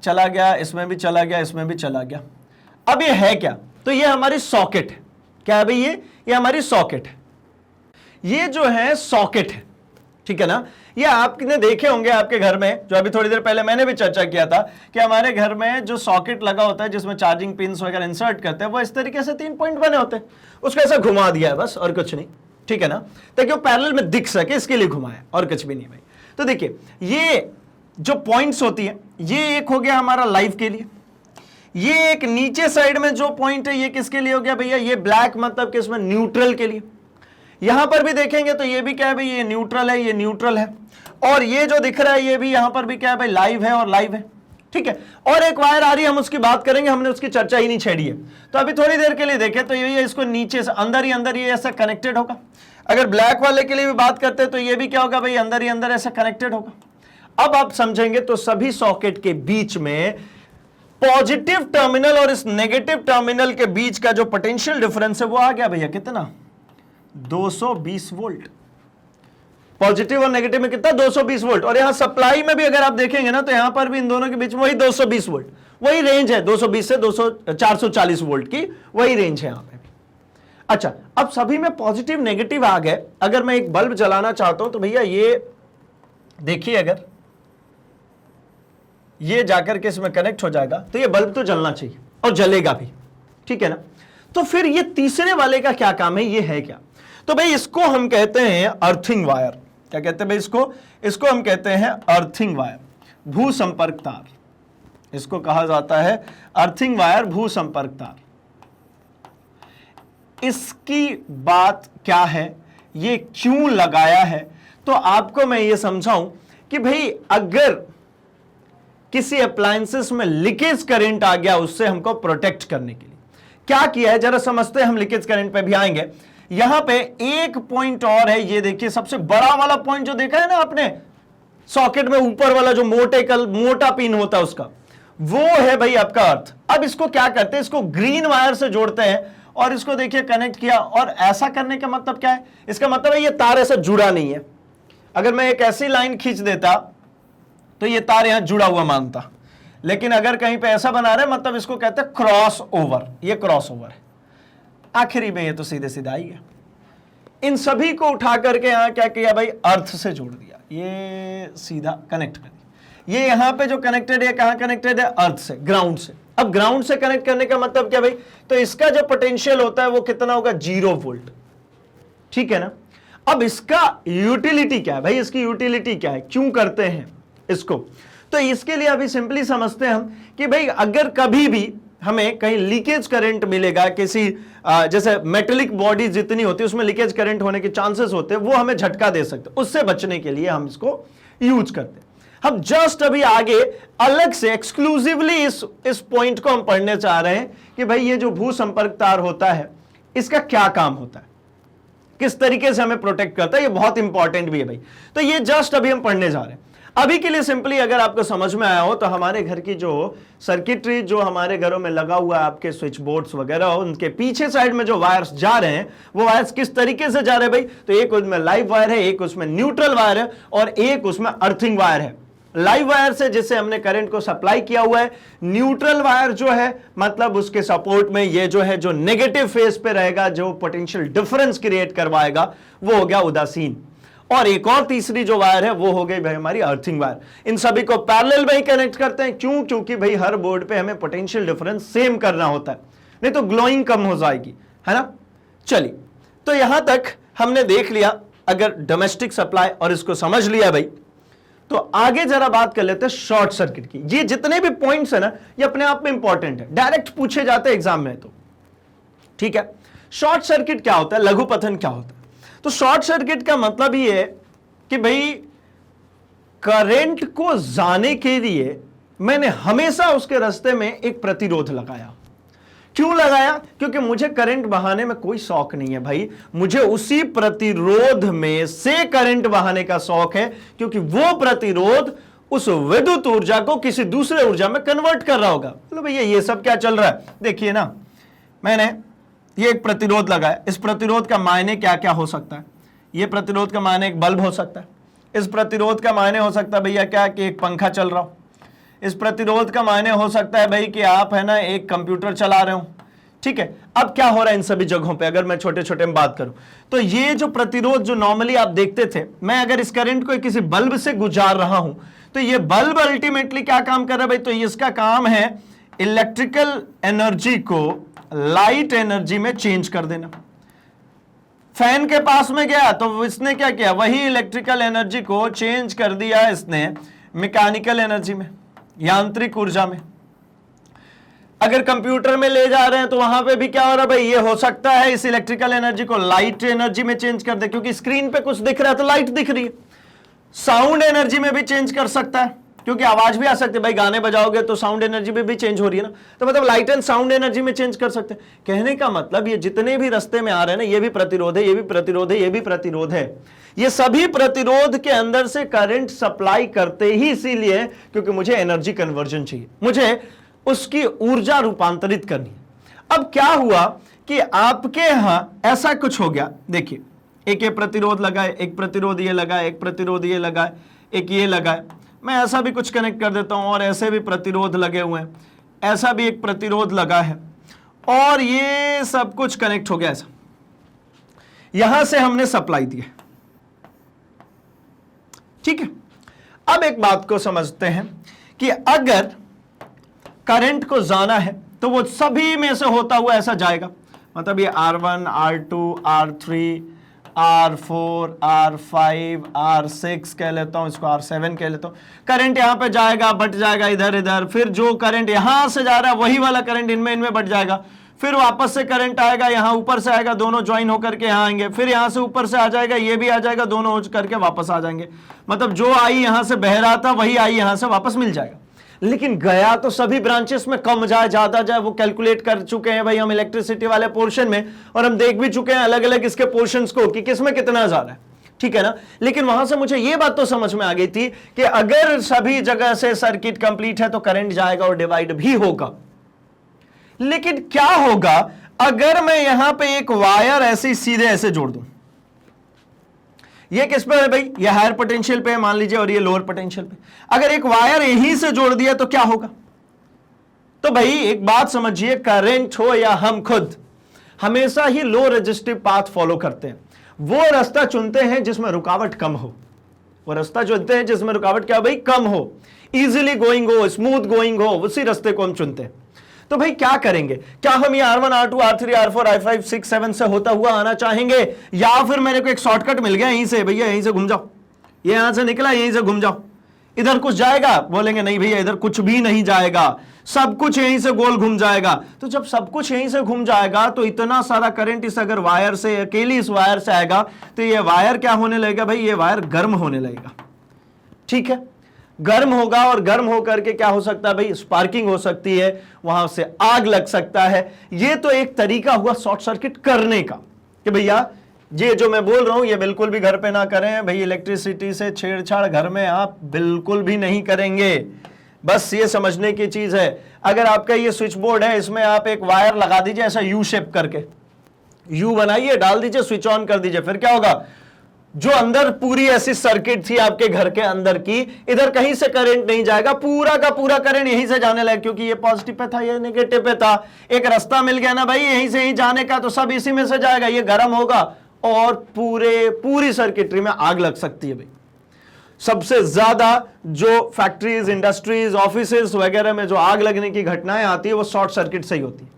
चला गया, इसमें भी चला गया, इसमें भी चला गया। अब ये है क्या, तो ये हमारी सॉकेट है। क्या है भाई, ये हमारी सॉकेट है। ये जो है सॉकेट है, ठीक है ना। ये आपने देखे होंगे आपके घर में, जो अभी थोड़ी देर पहले मैंने भी चर्चा किया था कि हमारे घर में जो सॉकेट लगा होता है जिसमें चार्जिंग पिन्स वगैरह इंसर्ट करते हैं, वो इस तरीके से 3 पॉइंट बने होते हैं। उसको ऐसा घुमा दिया है बस, और कुछ नहीं, ठीक है ना, ताकि वो पैरेलल में दिख सके, इसके लिए घुमाया, और कुछ भी नहीं भाई। तो देखिए ये जो पॉइंट्स होती है, ये एक हो गया हमारा लाइव के लिए। ये एक नीचे साइड में जो पॉइंट है ये किसके लिए हो गया भैया, ये ब्लैक मतलब कि इसमें न्यूट्रल के लिए। यहां पर भी देखेंगे तो ये भी क्या है भाई, ये न्यूट्रल है, ये न्यूट्रल है। और ये जो दिख रहा है ये भी यहां पर भी क्या है भाई, लाइव है और लाइव है, ठीक है। और एक वायर आ रही है, हम उसकी बात करेंगे, हमने उसकी चर्चा ही नहीं छेड़ी है। तो अभी थोड़ी देर के लिए देखें तो ये इसको नीचे से अंदर ही ये ऐसा कनेक्टेड होगा। अगर ब्लैक वाले के लिए भी बात करते हैं तो ये भी क्या होगा भाई, अंदर ही अंदर ऐसा कनेक्टेड होगा। अब आप समझेंगे तो सभी सॉकेट के बीच में पॉजिटिव टर्मिनल और इस नेगेटिव टर्मिनल के बीच का जो पोटेंशियल डिफरेंस है वो आ गया भैया कितना, 220 वोल्ट। पॉजिटिव और नेगेटिव में कितना, 220 वोल्ट। और यहां सप्लाई में भी अगर आप देखेंगे ना तो यहां पर भी इन दोनों के बीच में वही 220 वोल्ट, वही रेंज है, 220 से 440 वोल्ट की वही रेंज है यहां पे। अच्छा, अब सभी में पॉजिटिव नेगेटिव आ गए। अगर मैं एक बल्ब जलाना चाहता हूं तो भैया ये देखिए, अगर ये जाकर के इसमें कनेक्ट हो जाएगा तो ये बल्ब तो जलना चाहिए और जलेगा भी, ठीक है ना। तो फिर ये तीसरे वाले का क्या काम है, ये है क्या, तो भाई इसको हम कहते हैं अर्थिंग वायर। क्या कहते हैं भाई इसको हम कहते हैं अर्थिंग वायर, भू संपर्क तार। इसको कहा जाता है अर्थिंग वायर, भू संपर्क तार। इसकी बात क्या है, ये क्यों लगाया है, तो आपको मैं ये समझाऊं कि भाई अगर किसी अप्लायंसेस में लीकेज करंट आ गया, उससे हमको प्रोटेक्ट करने के लिए क्या किया है जरा समझते हैं। हम लीकेज करंट पे भी आएंगे। यहां पे एक पॉइंट और है, ये देखिए सबसे बड़ा वाला पॉइंट जो देखा है ना आपने सॉकेट में, ऊपर वाला जो मोटा पिन होता है उसका, वो है भाई आपका अर्थ। अब इसको क्या करते हैं, इसको ग्रीन वायर से जोड़ते हैं और इसको देखिए कनेक्ट किया। और ऐसा करने का मतलब क्या है, इसका मतलब है ये तार ऐसा जुड़ा नहीं है। अगर मैं एक ऐसी लाइन खींच देता तो ये तार यहां जुड़ा हुआ मानता, लेकिन अगर कहीं पे ऐसा बना रहे मतलब इसको कहते हैं क्रॉस ओवर। ये क्रॉस ओवर है। आखिरी में ये तो सीधे सीधा ही है। इन सभी को उठा करके यहां क्या किया भाई, अर्थ से जोड़ दिया, ये सीधा कनेक्ट कर दिया। ये यहां पे जो कनेक्टेड है, कहां कनेक्टेड है, अर्थ से, ग्राउंड से। अब ग्राउंड से कनेक्ट करने का मतलब क्या भाई, तो इसका जो पोटेंशियल होता है वो कितना होगा, 0 वोल्ट, ठीक है ना। अब इसका यूटिलिटी क्या है भाई, इसकी यूटिलिटी क्या है, क्यों करते हैं इसको, तो इसके लिए अभी सिंपली समझते हैं हम कि भाई अगर कभी भी हमें कहीं लीकेज करंट मिलेगा, किसी जैसे मेटेलिक बॉडी जितनी होती है उसमें लीकेज करंट होने के चांसेस होते हैं, वो हमें झटका दे सकते हैं। उससे बचने के लिए हम इसको यूज करते हैं। हम जस्ट अभी आगे अलग से एक्सक्लूसिवली इस पॉइंट को हम पढ़ने चाह रहे हैं कि भाई ये जो भू संपर्क तार होता है इसका क्या काम होता है, किस तरीके से हमें प्रोटेक्ट करता है, ये बहुत इंपॉर्टेंट भी है भाई। तो ये जस्ट अभी हम पढ़ने जा रहे हैं। अभी के लिए सिंपली अगर आपको समझ में आया हो तो हमारे घर की जो सर्किटरी जो हमारे घरों में लगा हुआ है, आपके स्विच बोर्ड्स वगैरह हो, उनके पीछे साइड में जो वायर्स जा रहे हैं वो वायर्स किस तरीके से जा रहे हैं भाई। तो एक उसमें लाइव वायर है, एक उसमें न्यूट्रल वायर है और एक उसमें अर्थिंग वायर है। लाइव वायर से जिससे हमने करंट को सप्लाई किया हुआ है, न्यूट्रल वायर जो है मतलब उसके सपोर्ट में ये जो है जो नेगेटिव फेज पे रहेगा, जो पोटेंशियल डिफरेंस क्रिएट करवाएगा, वो हो गया उदासीन। और एक और तीसरी जो वायर है वो हो गई भाई हमारी अर्थिंग वायर। इन सभी को पैरेलल में ही कनेक्ट करते हैं। क्यों? क्योंकि भाई हर बोर्ड पे हमें पोटेंशियल डिफरेंस सेम करना होता है, नहीं तो ग्लोइंग कम हो जाएगी, है ना। चलिए, तो यहां तक हमने देख लिया अगर डोमेस्टिक सप्लाई और इसको समझ लिया भाई, तो आगे जरा बात कर लेते हैं शॉर्ट सर्किट की। ये जितने भी पॉइंट्स है ना ये अपने आप में इंपॉर्टेंट है, डायरेक्ट पूछे जाते हैं एग्जाम में। तो ठीक है, शॉर्ट सर्किट क्या होता है, लघुपथन क्या होता है। तो शॉर्ट सर्किट का मतलब ये है कि भाई करंट को जाने के लिए मैंने हमेशा उसके रास्ते में एक प्रतिरोध लगाया। क्यों लगाया? क्योंकि मुझे करंट बहाने में कोई शौक नहीं है भाई, मुझे उसी प्रतिरोध में से करंट बहाने का शौक है, क्योंकि वो प्रतिरोध उस विद्युत ऊर्जा को किसी दूसरे ऊर्जा में कन्वर्ट कर रहा होगा। बोलो भैया ये सब क्या चल रहा है? देखिए ना, मैंने ये एक प्रतिरोध लगाया, इस प्रतिरोध का मायने क्या क्या हो सकता है। ये प्रतिरोध का मायने एक बल्ब हो सकता है, इस प्रतिरोध का मायने हो सकता है भैया क्या कि एक पंखा चल रहा हो, इस प्रतिरोध का मायने हो सकता है भाई कि आप है ना एक कंप्यूटर चला रहे हो। ठीक है, अब क्या हो रहा है इन सभी जगहों पे, अगर मैं छोटे छोटे में बात करूं तो ये जो प्रतिरोध जो नॉर्मली आप देखते थे, मैं अगर इस करंट को किसी बल्ब से गुजार रहा हूं तो ये बल्ब अल्टीमेटली क्या काम कर रहा है भाई, तो इसका काम है इलेक्ट्रिकल एनर्जी को लाइट एनर्जी में चेंज कर देना। फैन के पास में गया तो इसने क्या किया, वही इलेक्ट्रिकल एनर्जी को चेंज कर दिया इसने मैकेनिकल एनर्जी में, यांत्रिक ऊर्जा में। अगर कंप्यूटर में ले जा रहे हैं तो वहां पे भी क्या हो रहा है भाई, ये हो सकता है इस इलेक्ट्रिकल एनर्जी को लाइट एनर्जी में चेंज कर दे, क्योंकि स्क्रीन पे कुछ दिख रहा है तो लाइट दिख रही है। साउंड एनर्जी में भी चेंज कर सकता है, क्योंकि आवाज भी आ सकती है भाई, गाने बजाओगे तो साउंड एनर्जी में भी चेंज हो रही है ना, तो मतलब लाइट एंड साउंड एनर्जी में चेंज कर सकते हैं। कहने का मतलब ये जितने भी रास्ते में आ रहे हैं ना, ये भी प्रतिरोध है, ये भी प्रतिरोध है, ये भी प्रतिरोध है, ये सभी प्रतिरोध के अंदर से करंट सप्लाई करते ही इसीलिए क्योंकि मुझे एनर्जी कन्वर्जन चाहिए, मुझे उसकी ऊर्जा रूपांतरित करनी है। अब क्या हुआ कि आपके यहां ऐसा कुछ हो गया, देखिए एक ये प्रतिरोध लगाए, एक प्रतिरोध ये लगाए, एक प्रतिरोध ये लगाए, एक ये लगाए, मैं ऐसा भी कुछ कनेक्ट कर देता हूं और ऐसे भी प्रतिरोध लगे हुए हैं, ऐसा भी एक प्रतिरोध लगा है और ये सब कुछ कनेक्ट हो गया ऐसा, यहां से हमने सप्लाई दी है। ठीक है, अब एक बात को समझते हैं कि अगर करंट को जाना है तो वो सभी में से होता हुआ ऐसा जाएगा, मतलब ये R1, R2, R3, R4, R5, R6 कह लेता हूं, इसको R7 कह लेता हूं। करंट यहां पे जाएगा, बट जाएगा इधर इधर, फिर जो करंट यहां से जा रहा है वही वाला करंट इनमें बट जाएगा, फिर वापस से करंट आएगा, यहां ऊपर से आएगा, दोनों ज्वाइन होकर के यहां आएंगे, फिर यहां से ऊपर से आ जाएगा, ये भी आ जाएगा, दोनों हो करके वापस आ जाएंगे। मतलब जो आई यहां से बह रहा था वही आई यहां से वापस मिल जाएगा। लेकिन गया तो सभी ब्रांचेस में कम जाए ज्यादा जाए वो कैलकुलेट कर चुके हैं भाई हम इलेक्ट्रिसिटी वाले पोर्शन में, और हम देख भी चुके हैं अलग अलग इसके पोर्शंस को कि किसमें कितना जा रहा है। ठीक है ना, लेकिन वहां से मुझे ये बात तो समझ में आ गई थी कि अगर सभी जगह से सर्किट कंप्लीट है तो करंट जाएगा और डिवाइड भी होगा। लेकिन क्या होगा अगर मैं यहां पे एक वायर ऐसे सीधे ऐसे जोड़ दूं, ये किस पे है भाई, ये हायर पोटेंशियल पे मान लीजिए और ये लोअर पोटेंशियल पे, अगर एक वायर यहीं से जोड़ दिया तो क्या होगा। तो भाई एक बात समझिए, करंट हो या हम खुद हमेशा ही लो रेजिस्टिव पाथ फॉलो करते हैं, वो रास्ता चुनते हैं जिसमें रुकावट कम हो, वो रास्ता चुनते हैं जिसमें रुकावट क्या भाई कम हो, इजीली गोइंग हो, स्मूथ गोइंग हो, उसी रास्ते को हम चुनते हैं। तो भाई क्या करेंगे, क्या हम ये R1, R2, R3, R4, I5, 6, 7 से होता हुआ आना चाहेंगे, या फिर मेरे को एक शॉर्टकट मिल गया यहीं से, भैया यहीं से घूम जाओ, ये यहां से निकला यहीं से घूम जाओ, इधर कुछ जाएगा, बोलेंगे नहीं भैया इधर कुछ भी नहीं जाएगा, सब कुछ यहीं से गोल घूम जाएगा। तो जब सब कुछ यहीं से घूम जाएगा तो इतना सारा करंट इस अगर वायर से, अकेली इस वायर से आएगा तो ये वायर क्या होने लगेगा भाई, ये वायर गर्म होने लगेगा। ठीक है, गर्म होगा और गर्म होकर के क्या हो सकता है भाई, स्पार्किंग हो सकती है, वहां से आग लग सकता है। ये तो एक तरीका हुआ शॉर्ट सर्किट करने का कि भैया ये जो मैं बोल रहा हूं ये बिल्कुल भी घर पे ना करें भाई, इलेक्ट्रिसिटी से छेड़छाड़ घर में आप बिल्कुल भी नहीं करेंगे। बस ये समझने की चीज है, अगर आपका ये स्विच बोर्ड है इसमें आप एक वायर लगा दीजिए ऐसा यू शेप करके, यू बनाइए, डाल दीजिए, स्विच ऑन कर दीजिए, फिर क्या होगा, जो अंदर पूरी ऐसी सर्किट थी आपके घर के अंदर की, इधर कहीं से करंट नहीं जाएगा, पूरा का पूरा करंट यहीं से जाने लगा, क्योंकि ये पॉजिटिव पे था ये नेगेटिव पे था, एक रास्ता मिल गया ना भाई यहीं से ही जाने का, तो सब इसी में से जाएगा, ये गर्म होगा और पूरी सर्किटरी में आग लग सकती है भाई। सबसे ज्यादा जो फैक्ट्रीज, इंडस्ट्रीज, ऑफिसेज वगैरह में जो आग लगने की घटनाएं आती है वो शॉर्ट सर्किट से ही होती है।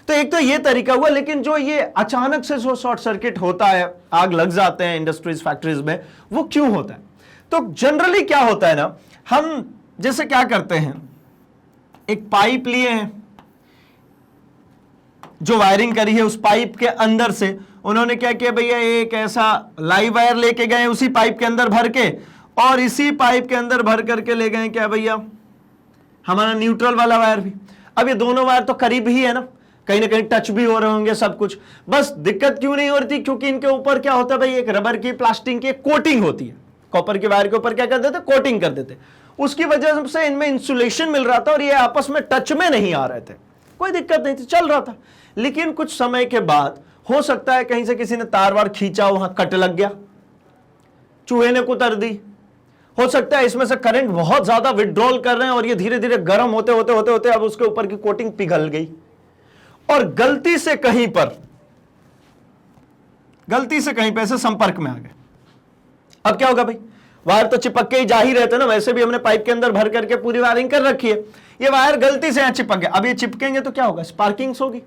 तो एक तो ये तरीका हुआ, लेकिन जो ये अचानक से जो शॉर्ट सर्किट होता है, आग लग जाते हैं इंडस्ट्रीज, फैक्ट्रीज में, वो क्यों होता है? तो जनरली क्या होता है ना, हम जैसे क्या करते हैं, एक पाइप लिए हैं, जो वायरिंग करी है उस पाइप के अंदर से उन्होंने क्या किया भैया, एक ऐसा लाइव वायर लेके गए उसी पाइप के अंदर भर के, और इसी पाइप के अंदर भर करके ले गए क्या भैया, हमारा न्यूट्रल वाला वायर भी। अब ये दोनों वायर तो करीब ही है ना कहीं टच भी हो रहे होंगे सब कुछ, बस दिक्कत क्यों नहीं हो रही थी, क्योंकि इनके ऊपर क्या होता है भाई, एक रबर की, प्लास्टिक की कोटिंग होती है, कॉपर के वायर के ऊपर क्या कर देते, कोटिंग कर देते, उसकी वजह से इनमें इंसुलेशन मिल रहा था और ये आपस में टच में नहीं आ रहे थे, कोई दिक्कत नहीं थी, चल रहा था। लेकिन कुछ समय के बाद हो सकता है कहीं से किसी ने तार वार खींचा, वहां कट लग गया, चूहे ने कुतर दी, हो सकता है इसमें से करंट बहुत ज्यादा विड्रॉल कर रहे हैं और ये धीरे धीरे गर्म होते होते होते होते अब उसके ऊपर की कोटिंग पिघल गई और गलती से कहीं पे ऐसे संपर्क में आ गए। अब क्या होगा भाई, वायर तो चिपक के ही जा ही रहते ना, वैसे भी हमने पाइप के अंदर भर करके पूरी वायरिंग कर रखी है, ये वायर गलती से यहां चिपक गया, अब ये चिपकेंगे तो क्या होगा, स्पार्किंग्स होगी,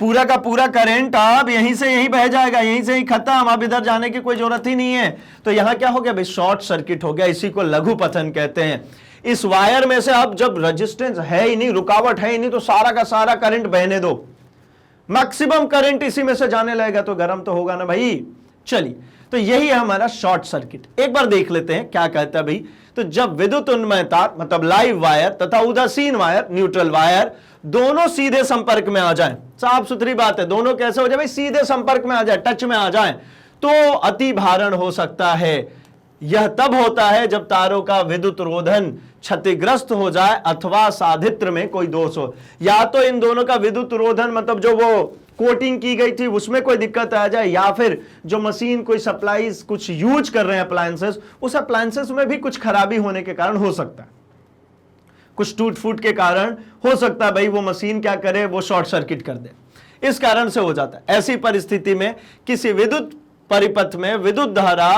पूरा का पूरा करंट अब यहीं से यहीं बह जाएगा, यहीं से ही खत्म, अब इधर जाने की कोई जरूरत ही नहीं है। तो यहां क्या हो गया भाई, शॉर्ट सर्किट हो गया, इसी को लघु पतन कहते हैं। इस वायर में से अब जब रेजिस्टेंस है ही नहीं, रुकावट है ही नहीं, तो सारा का सारा करंट बहने दो, मैक्सिमम करंट इसी में से जाने लगेगा, तो गर्म तो होगा ना भाई। चलिए, तो यही है हमारा शॉर्ट सर्किट। एक बार देख लेते हैं क्या कहता है भाई। तो जब विद्युत उन्मय तार मतलब लाइव वायर तथा उदासीन वायर न्यूट्रल वायर दोनों सीधे संपर्क में आ जाएं, साफ सुथरी बात है, दोनों कैसे हो जाए भाई, सीधे संपर्क में आ जाए, टच में आ जाएं, तो अति भारण हो सकता है। यह तब होता है जब तारों का विद्युत रोधन क्षतिग्रस्त हो जाए अथवा साधित्र में कोई दोष हो, या तो इन दोनों का विद्युत रोधन मतलब जो वो कोटिंग की गई थी उसमें कोई दिक्कत आ जाए, या फिर जो मशीन कोई सप्लाईज कुछ यूज कर रहे हैं अप्लायंसेस, उस अप्लायंसेस में भी कुछ खराबी होने के कारण हो सकता है, कुछ टूट फूट के कारण हो सकता है भाई वो मशीन क्या करे, वो शॉर्ट सर्किट कर दे, इस कारण से हो जाता है। ऐसी परिस्थिति में किसी विद्युत परिपथ में विद्युत धारा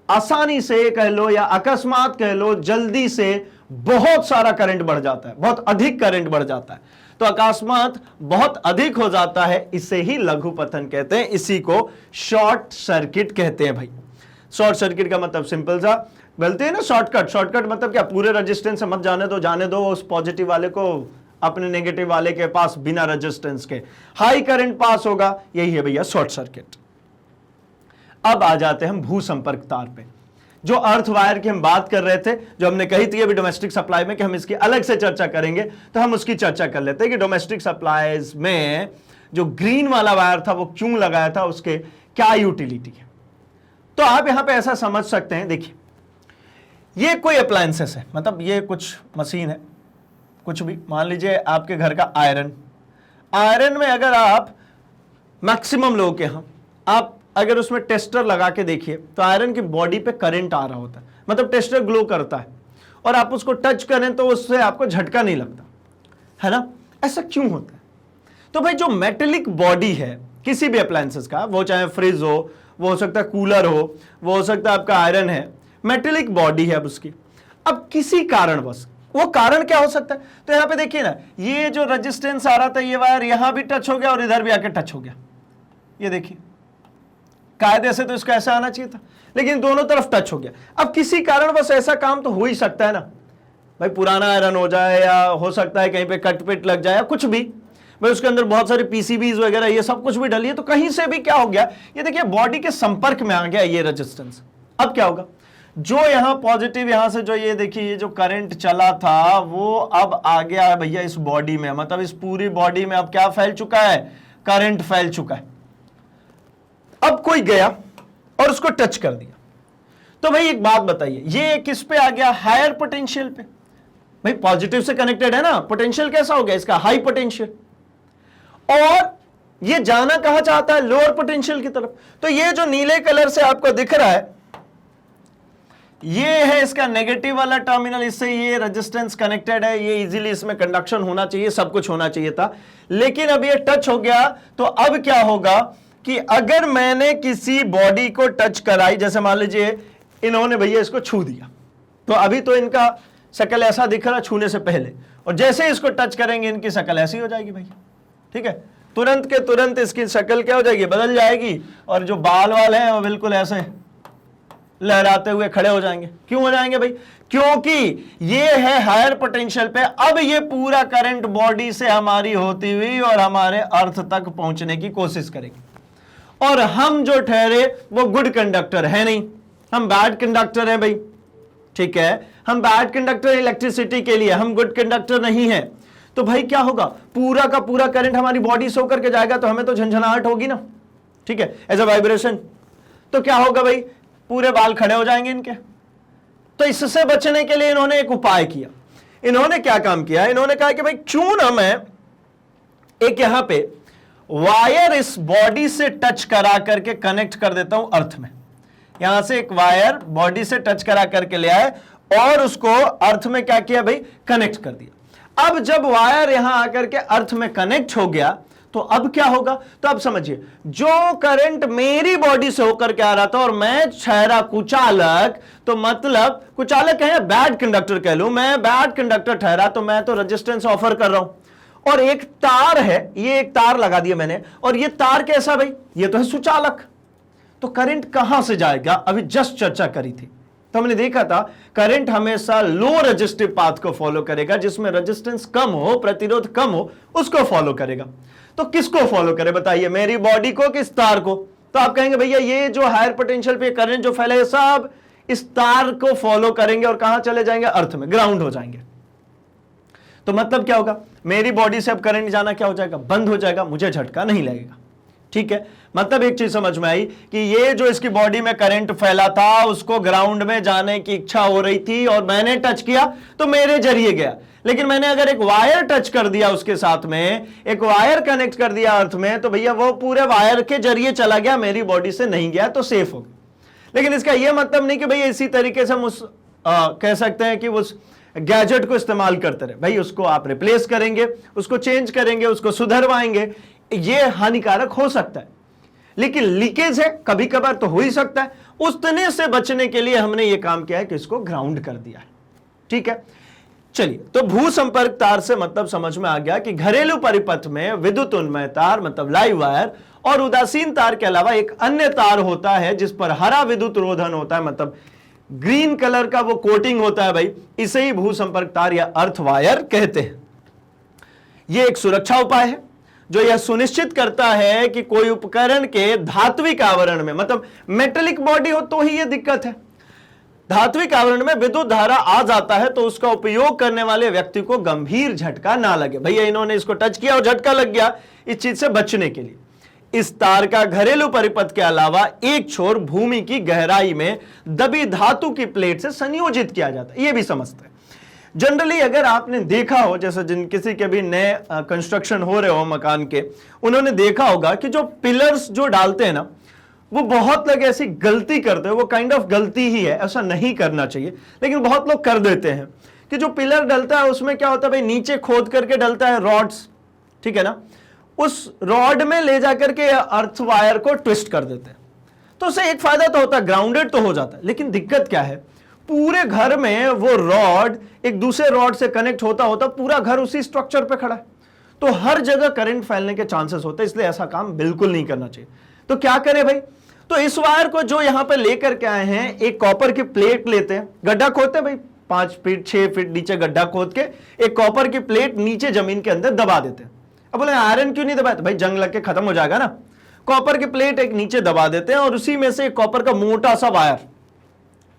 आसानी से कह लो या अकस्मात कह लो, जल्दी से बहुत सारा करंट बढ़ जाता है, बहुत अधिक करंट बढ़ जाता है, तो अकस्मात बहुत अधिक हो जाता है, इसे ही लघु पतन कहते हैं, इसी को शॉर्ट सर्किट कहते हैं भाई। शॉर्ट सर्किट का मतलब सिंपल सा बोलते हैं ना, शॉर्टकट। शॉर्टकट मतलब क्या, पूरे रेजिस्टेंस से मत जाने दो उस पॉजिटिव वाले को अपने नेगेटिव वाले के पास, बिना रेजिस्टेंस के हाई करंट पास होगा, यही है भैया शॉर्ट सर्किट। अब आ जाते हैं हम भू संपर्क तार पे, जो अर्थ वायर की हम बात कर रहे थे, जो हमने कही थी अभी डोमेस्टिक सप्लाई में कि हम इसकी अलग से चर्चा करेंगे, तो हम उसकी चर्चा कर लेते हैं कि डोमेस्टिक सप्लाईज में जो ग्रीन वाला वायर था वो क्यों लगाया था, उसके क्या यूटिलिटी है। तो आप यहां पे ऐसा समझ सकते हैं, देखिए ये कोई अप्लायंसेस है, मतलब ये कुछ मशीन है, कुछ भी मान लीजिए आपके घर का आयरन में अगर आप मैक्सिमम लोगों के यहां आप अगर उसमें टेस्टर लगा के देखिए तो आयरन की बॉडी पे करंट आ रहा होता है, मतलब टेस्टर ग्लो करता है और आप उसको टच करें तो उससे आपको झटका नहीं लगता है ना। ऐसा क्यों होता है? तो भाई जो मेटेलिक बॉडी है किसी भी अप्लायंसेस का, वो चाहे फ्रिज हो, वो हो सकता है कूलर हो, वो हो सकता है आपका आयरन है, मेटेलिक बॉडी है अब उसकी, अब किसी कारण बस, वो कारण क्या हो सकता है, तो यहां पे देखिए ना, ये जो रेजिस्टेंस आ रहा था ये वायर यहां भी टच हो गया और इधर भी आके टच हो गया, ये देखिए कायदे से तो इसका ऐसा आना चाहिए था, लेकिन दोनों तरफ टच हो गया। अब किसी कारण बस ऐसा काम तो हो ही सकता है ना भाई, पुराना आयरन हो जाए या हो सकता है कहीं पे कट पिट लग जाए या कुछ भी, भाई उसके अंदर बहुत सारे पीसीबीज वगैरह ये सब कुछ भी डली है, तो कहीं से भी क्या हो गया, ये देखिए बॉडी के संपर्क में आ गया ये रेजिस्टेंस। अब क्या होगा, जो यहां पॉजिटिव, यहां से जो ये देखिए ये जो करंट चला था वो अब आ गया भैया इस बॉडी में, मतलब इस पूरी बॉडी में अब क्या फैल चुका है, करंट फैल चुका है। अब कोई गया और उसको टच कर दिया, तो भाई एक बात बताइए, ये किस पे आ गया, हायर पोटेंशियल पे। भाई पॉजिटिव से कनेक्टेड है ना, पोटेंशियल कैसा हो गया इसका, हाई पोटेंशियल, और ये जाना कहां चाहता है, लोअर पोटेंशियल की तरफ। तो ये जो नीले कलर से आपको दिख रहा है, ये है इसका नेगेटिव वाला टर्मिनल, इससे ये रेजिस्टेंस कनेक्टेड है, ये इजीली इसमें कंडक्शन होना चाहिए, सब कुछ होना चाहिए था, लेकिन अब ये टच हो गया। तो अब क्या होगा कि अगर मैंने किसी बॉडी को टच कराई, जैसे मान लीजिए इन्होंने भैया इसको छू दिया, तो अभी तो इनका शक्ल ऐसा दिख रहा छूने से पहले, और जैसे इसको टच करेंगे इनकी शक्ल ऐसी हो जाएगी भैया, ठीक है, तुरंत के तुरंत इसकी शक्ल क्या हो जाएगी, बदल जाएगी, और जो बाल वाल हैं वो बिल्कुल ऐसे लहराते हुए खड़े हो जाएंगे। क्यों हो जाएंगे भाई, क्योंकि ये है हायर पोटेंशियल पे। अब ये पूरा करंट बॉडी से हमारी होती हुई और हमारे अर्थ तक पहुंचने की कोशिश करेगी, और हम जो ठहरे वो गुड कंडक्टर है नहीं, हम बैड कंडक्टर हैं भाई, ठीक है, हम बैड कंडक्टर इलेक्ट्रिसिटी के लिए, हम गुड कंडक्टर नहीं है। तो भाई क्या होगा, पूरा का पूरा करंट हमारी बॉडी से होकर के जाएगा, तो हमें तो झंझनाहट होगी ना, ठीक है, एज अ वाइब्रेशन। तो क्या होगा भाई, पूरे बाल खड़े हो जाएंगे इनके। तो इससे बचने के लिए इन्होंने एक उपाय किया। इन्होंने क्या काम किया, इन्होंने कहा कि भाई क्यों ना मैं एक यहां पे वायर इस बॉडी से टच करा करके कनेक्ट कर देता हूं अर्थ में। यहां से एक वायर बॉडी से टच करा करके ले आए और उसको अर्थ में क्या किया भाई, कनेक्ट कर दिया। अब जब वायर यहां आकर के अर्थ में कनेक्ट हो गया, तो अब क्या होगा, तो अब समझिए, जो करंट मेरी बॉडी से होकर के आ रहा था और मैं ठहरा कुचालक, तो मतलब कुचालक है, बैड कंडक्टर कह लूं, मैं बैड कंडक्टर ठहरा, तो मैं तो रेजिस्टेंस ऑफर कर रहा हूं, और एक तार है, ये एक तार लगा दिया मैंने, और ये तार कैसा भाई, ये तो है सुचालक। तो करंट कहां से जाएगा, अभी जस्ट चर्चा करी थी, तो हमने देखा था करंट हमेशा लो रेजिस्टिव पाथ को फॉलो करेगा, जिसमें रेजिस्टेंस कम हो, प्रतिरोध कम हो, उसको फॉलो करेगा। तो किसको फॉलो करे बताइए, मेरी बॉडी को, किस तार को? तो आप कहेंगे भैया ये जो हायर पोटेंशियल पे करंट जो फैले है सब इस तार को फॉलो करेंगे, और कहां चले जाएंगे, अर्थ में, ग्राउंड हो जाएंगे। तो मतलब क्या होगा, मेरी बॉडी से अब करंट जाना क्या हो जाएगा, बंद हो जाएगा, मुझे झटका नहीं लगेगा, ठीक है। मतलब एक चीज समझ में आई कि ये जो इसकी बॉडी में करंट फैला था उसको ग्राउंड में जाने की इच्छा हो रही थी, और मैंने टच किया तो मेरे जरिए गया। लेकिन मैंने अगर एक वायर टच कर दिया उसके साथ में, एक वायर कनेक्ट कर दिया अर्थ में, तो भैया वो पूरे वायर के जरिए चला गया, मेरी बॉडी से नहीं गया, तो सेफ हो गया। लेकिन इसका यह मतलब नहीं कि भैया इसी तरीके से हम उस कह सकते हैं कि उस गैजेट को इस्तेमाल करते रहे। भाई उसको आप रिप्लेस करेंगे, उसको चेंज करेंगे, उसको सुधरवाएंगे, ये हानिकारक हो सकता है, लेकिन लीकेज है कभी कभार तो हो ही सकता है। उसने से बचने के लिए हमने ये काम किया है कि इसको ग्राउंड कर दिया है, ठीक है। चलिए, तो भू संपर्क तार से मतलब समझ में आ गया कि घरेलू परिपथ में विद्युत उन्मय तार मतलब लाइव वायर और उदासीन तार के अलावा एक अन्य तार होता है जिस पर हरा विद्युत रोधन होता है, मतलब ग्रीन कलर का वो कोटिंग होता है भाई, इसे ही भू संपर्क तार या अर्थ वायर कहते हैं। यह एक सुरक्षा उपाय है जो यह सुनिश्चित करता है कि कोई उपकरण के धात्विक आवरण में, मतलब मेटेलिक बॉडी हो तो ही यह दिक्कत है, धात्विक आवरण में विद्युत धारा आ जाता है तो उसका उपयोग करने वाले व्यक्ति को गंभीर झटका ना लगे। भैया इन्होंने इसको टच किया और झटका लग गया, इस चीज से बचने के लिए इस तार का घरेलू परिपथ के अलावा एक छोर भूमि की गहराई में दबी धातु की प्लेट से संयोजित किया जाता है। यह भी समझते हैं। जनरली अगर आपने देखा हो, जैसे जिन किसी के भी नए कंस्ट्रक्शन हो रहे हो मकान के, उन्होंने देखा होगा कि जो पिलर्स जो डालते हैं ना, वो बहुत लोग ऐसी गलती करते हैं, वो काइंड ऑफ गलती ही है, ऐसा नहीं करना चाहिए, लेकिन बहुत लोग कर देते हैं कि जो पिलर डलता है उसमें क्या होता है भाई, नीचे खोद करके डलता है रॉड्स, ठीक है ना, उस रॉड में ले जाकर के अर्थ वायर को ट्विस्ट कर देते हैं। तो उससे एक फायदा तो होता है, ग्राउंडेड तो हो जाता है, लेकिन दिक्कत क्या है, पूरे घर में वो रॉड एक दूसरे रॉड से कनेक्ट होता होता पूरा घर उसी स्ट्रक्चर पे खड़ा है, तो हर जगह करंट फैलने के चांसेस होते हैं, इसलिए ऐसा काम बिल्कुल नहीं करना चाहिए। तो क्या करें भाई, तो इस वायर को जो यहां पे लेकर के आए हैं, एक कॉपर की प्लेट लेते हैं, गड्ढा खोदते हैं भाई, 5 फीट 6 फीट नीचे गड्ढा खोद के एक कॉपर की प्लेट नीचे जमीन के अंदर दबा देते हैं। अब बोले आयरन क्यों नहीं दबाते, भाई जंग लग के खत्म हो जाएगा ना। कॉपर की प्लेट एक नीचे दबा देते हैं और उसी में से एक कॉपर का मोटा सा वायर,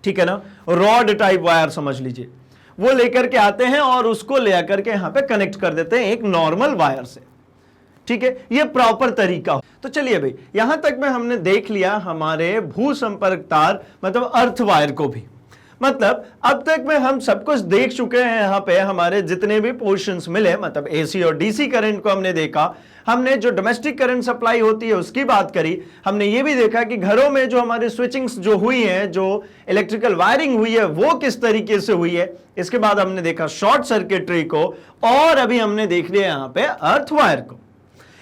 ठीक है ना, रॉड टाइप वायर समझ लीजिए, वो लेकर के आते हैं और उसको ले आकर के यहां पे कनेक्ट कर देते हैं एक नॉर्मल वायर से। ठीक है, ये प्रॉपर तरीका। तो चलिए भाई, यहां तक में हमने देख लिया हमारे भू संपर्क तार मतलब अर्थ वायर को भी। मतलब अब तक में हम सब कुछ देख चुके हैं। यहां पे हमारे जितने भी पोर्शंस मिले, मतलब एसी और डीसी करंट को हमने देखा, हमने जो डोमेस्टिक करंट सप्लाई होती है उसकी बात करी, हमने ये भी देखा कि घरों में जो हमारी स्विचिंग्स जो हुई है, जो इलेक्ट्रिकल वायरिंग हुई है वो किस तरीके से हुई है। इसके बाद हमने देखा शॉर्ट सर्किटरी को, और अभी हमने देख लिया यहां पे अर्थ वायर को।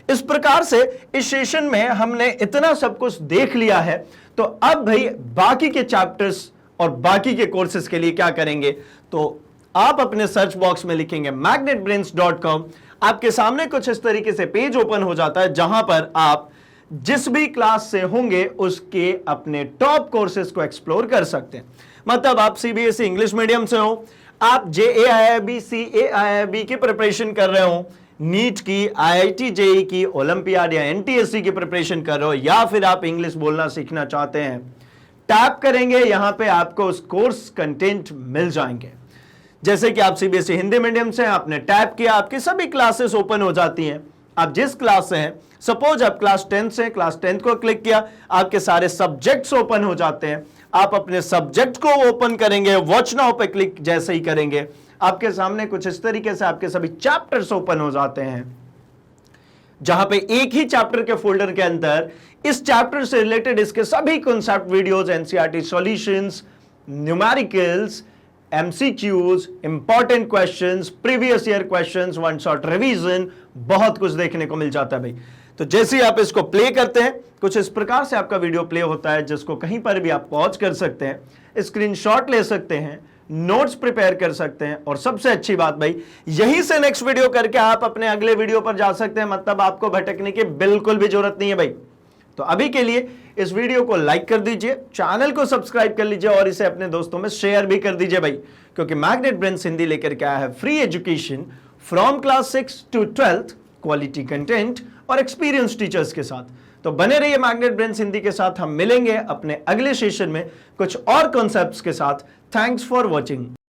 इस प्रकार से इस सेशन में हमने इतना सब कुछ देख लिया है। तो अब भाई बाकी के चैप्टर्स और बाकी के कोर्सेज के लिए क्या करेंगे, तो आप अपने सर्च बॉक्स में लिखेंगे magnetbrains.com। आपके सामने कुछ इस तरीके से पेज ओपन हो जाता है जहां पर आप जिस भी क्लास से होंगे उसके अपने टॉप कोर्सेज को एक्सप्लोर कर सकते हैं। मतलब आप सीबीएसई इंग्लिश मीडियम से हो, आप JAIIB CAIIB की प्रिपरेशन कर रहे हो, नीट की, IIT JEE की, ओलंपियाड या NTSC की प्रिपरेशन कर रहे हो, या फिर आप इंग्लिश बोलना सीखना चाहते हैं, टैप करेंगे यहां पे आपको उस कोर्स कंटेंट मिल जाएंगे। जैसे कि आप सीबीएसई हिंदी मीडियम से आपने टैप किया, आपकी सभी क्लासेस ओपन हो जाती हैं। आप जिस क्लास से हैं, सपोज आप क्लास 10 से, क्लास 10 को क्लिक किया, आपके सारे सब्जेक्ट्स ओपन हो जाते हैं। आप अपने सब्जेक्ट को ओपन करेंगे, वॉच नाउ पे क्लिक जैसे ही करेंगे, आपके सामने कुछ इस तरीके से आपके सभी चैप्टर्स ओपन हो जाते हैं, जहां पे एक ही चैप्टर के फोल्डर के अंदर इस चैप्टर से रिलेटेड इसके सभी concept videos, NCERT solutions, numericals, MCQs, important questions, previous year questions, one shot revision, बहुत कुछ देखने को मिल जाता है भाई। तो जैसे ही आप इसको प्ले करते हैं, कुछ इस प्रकार से आपका वीडियो प्ले होता है, जिसको कहीं पर भी आप पॉज कर सकते हैं, स्क्रीनशॉट ले सकते हैं, नोट्स प्रिपेयर कर सकते हैं, और सबसे अच्छी बात भाई, यहीं से नेक्स्ट वीडियो करके आप अपने अगले वीडियो पर जा सकते हैं। मतलब आपको भटकने की बिल्कुल भी जरूरत नहीं है भाई। तो अभी के लिए इस वीडियो को लाइक कर दीजिए, चैनल को सब्सक्राइब कर लीजिए और इसे अपने दोस्तों में शेयर भी कर दीजिए भाई, क्योंकि मैग्नेट ब्रेन्स हिंदी लेकर के आया है free education from class 6 to 12th, quality content और एक्सपीरियंस टीचर्स के साथ। तो बने रहिए मैग्नेट ब्रेन्स हिंदी के साथ। हम मिलेंगे अपने अगले सेशन में कुछ और कॉन्सेप्ट्स के साथ। Thanks for watching.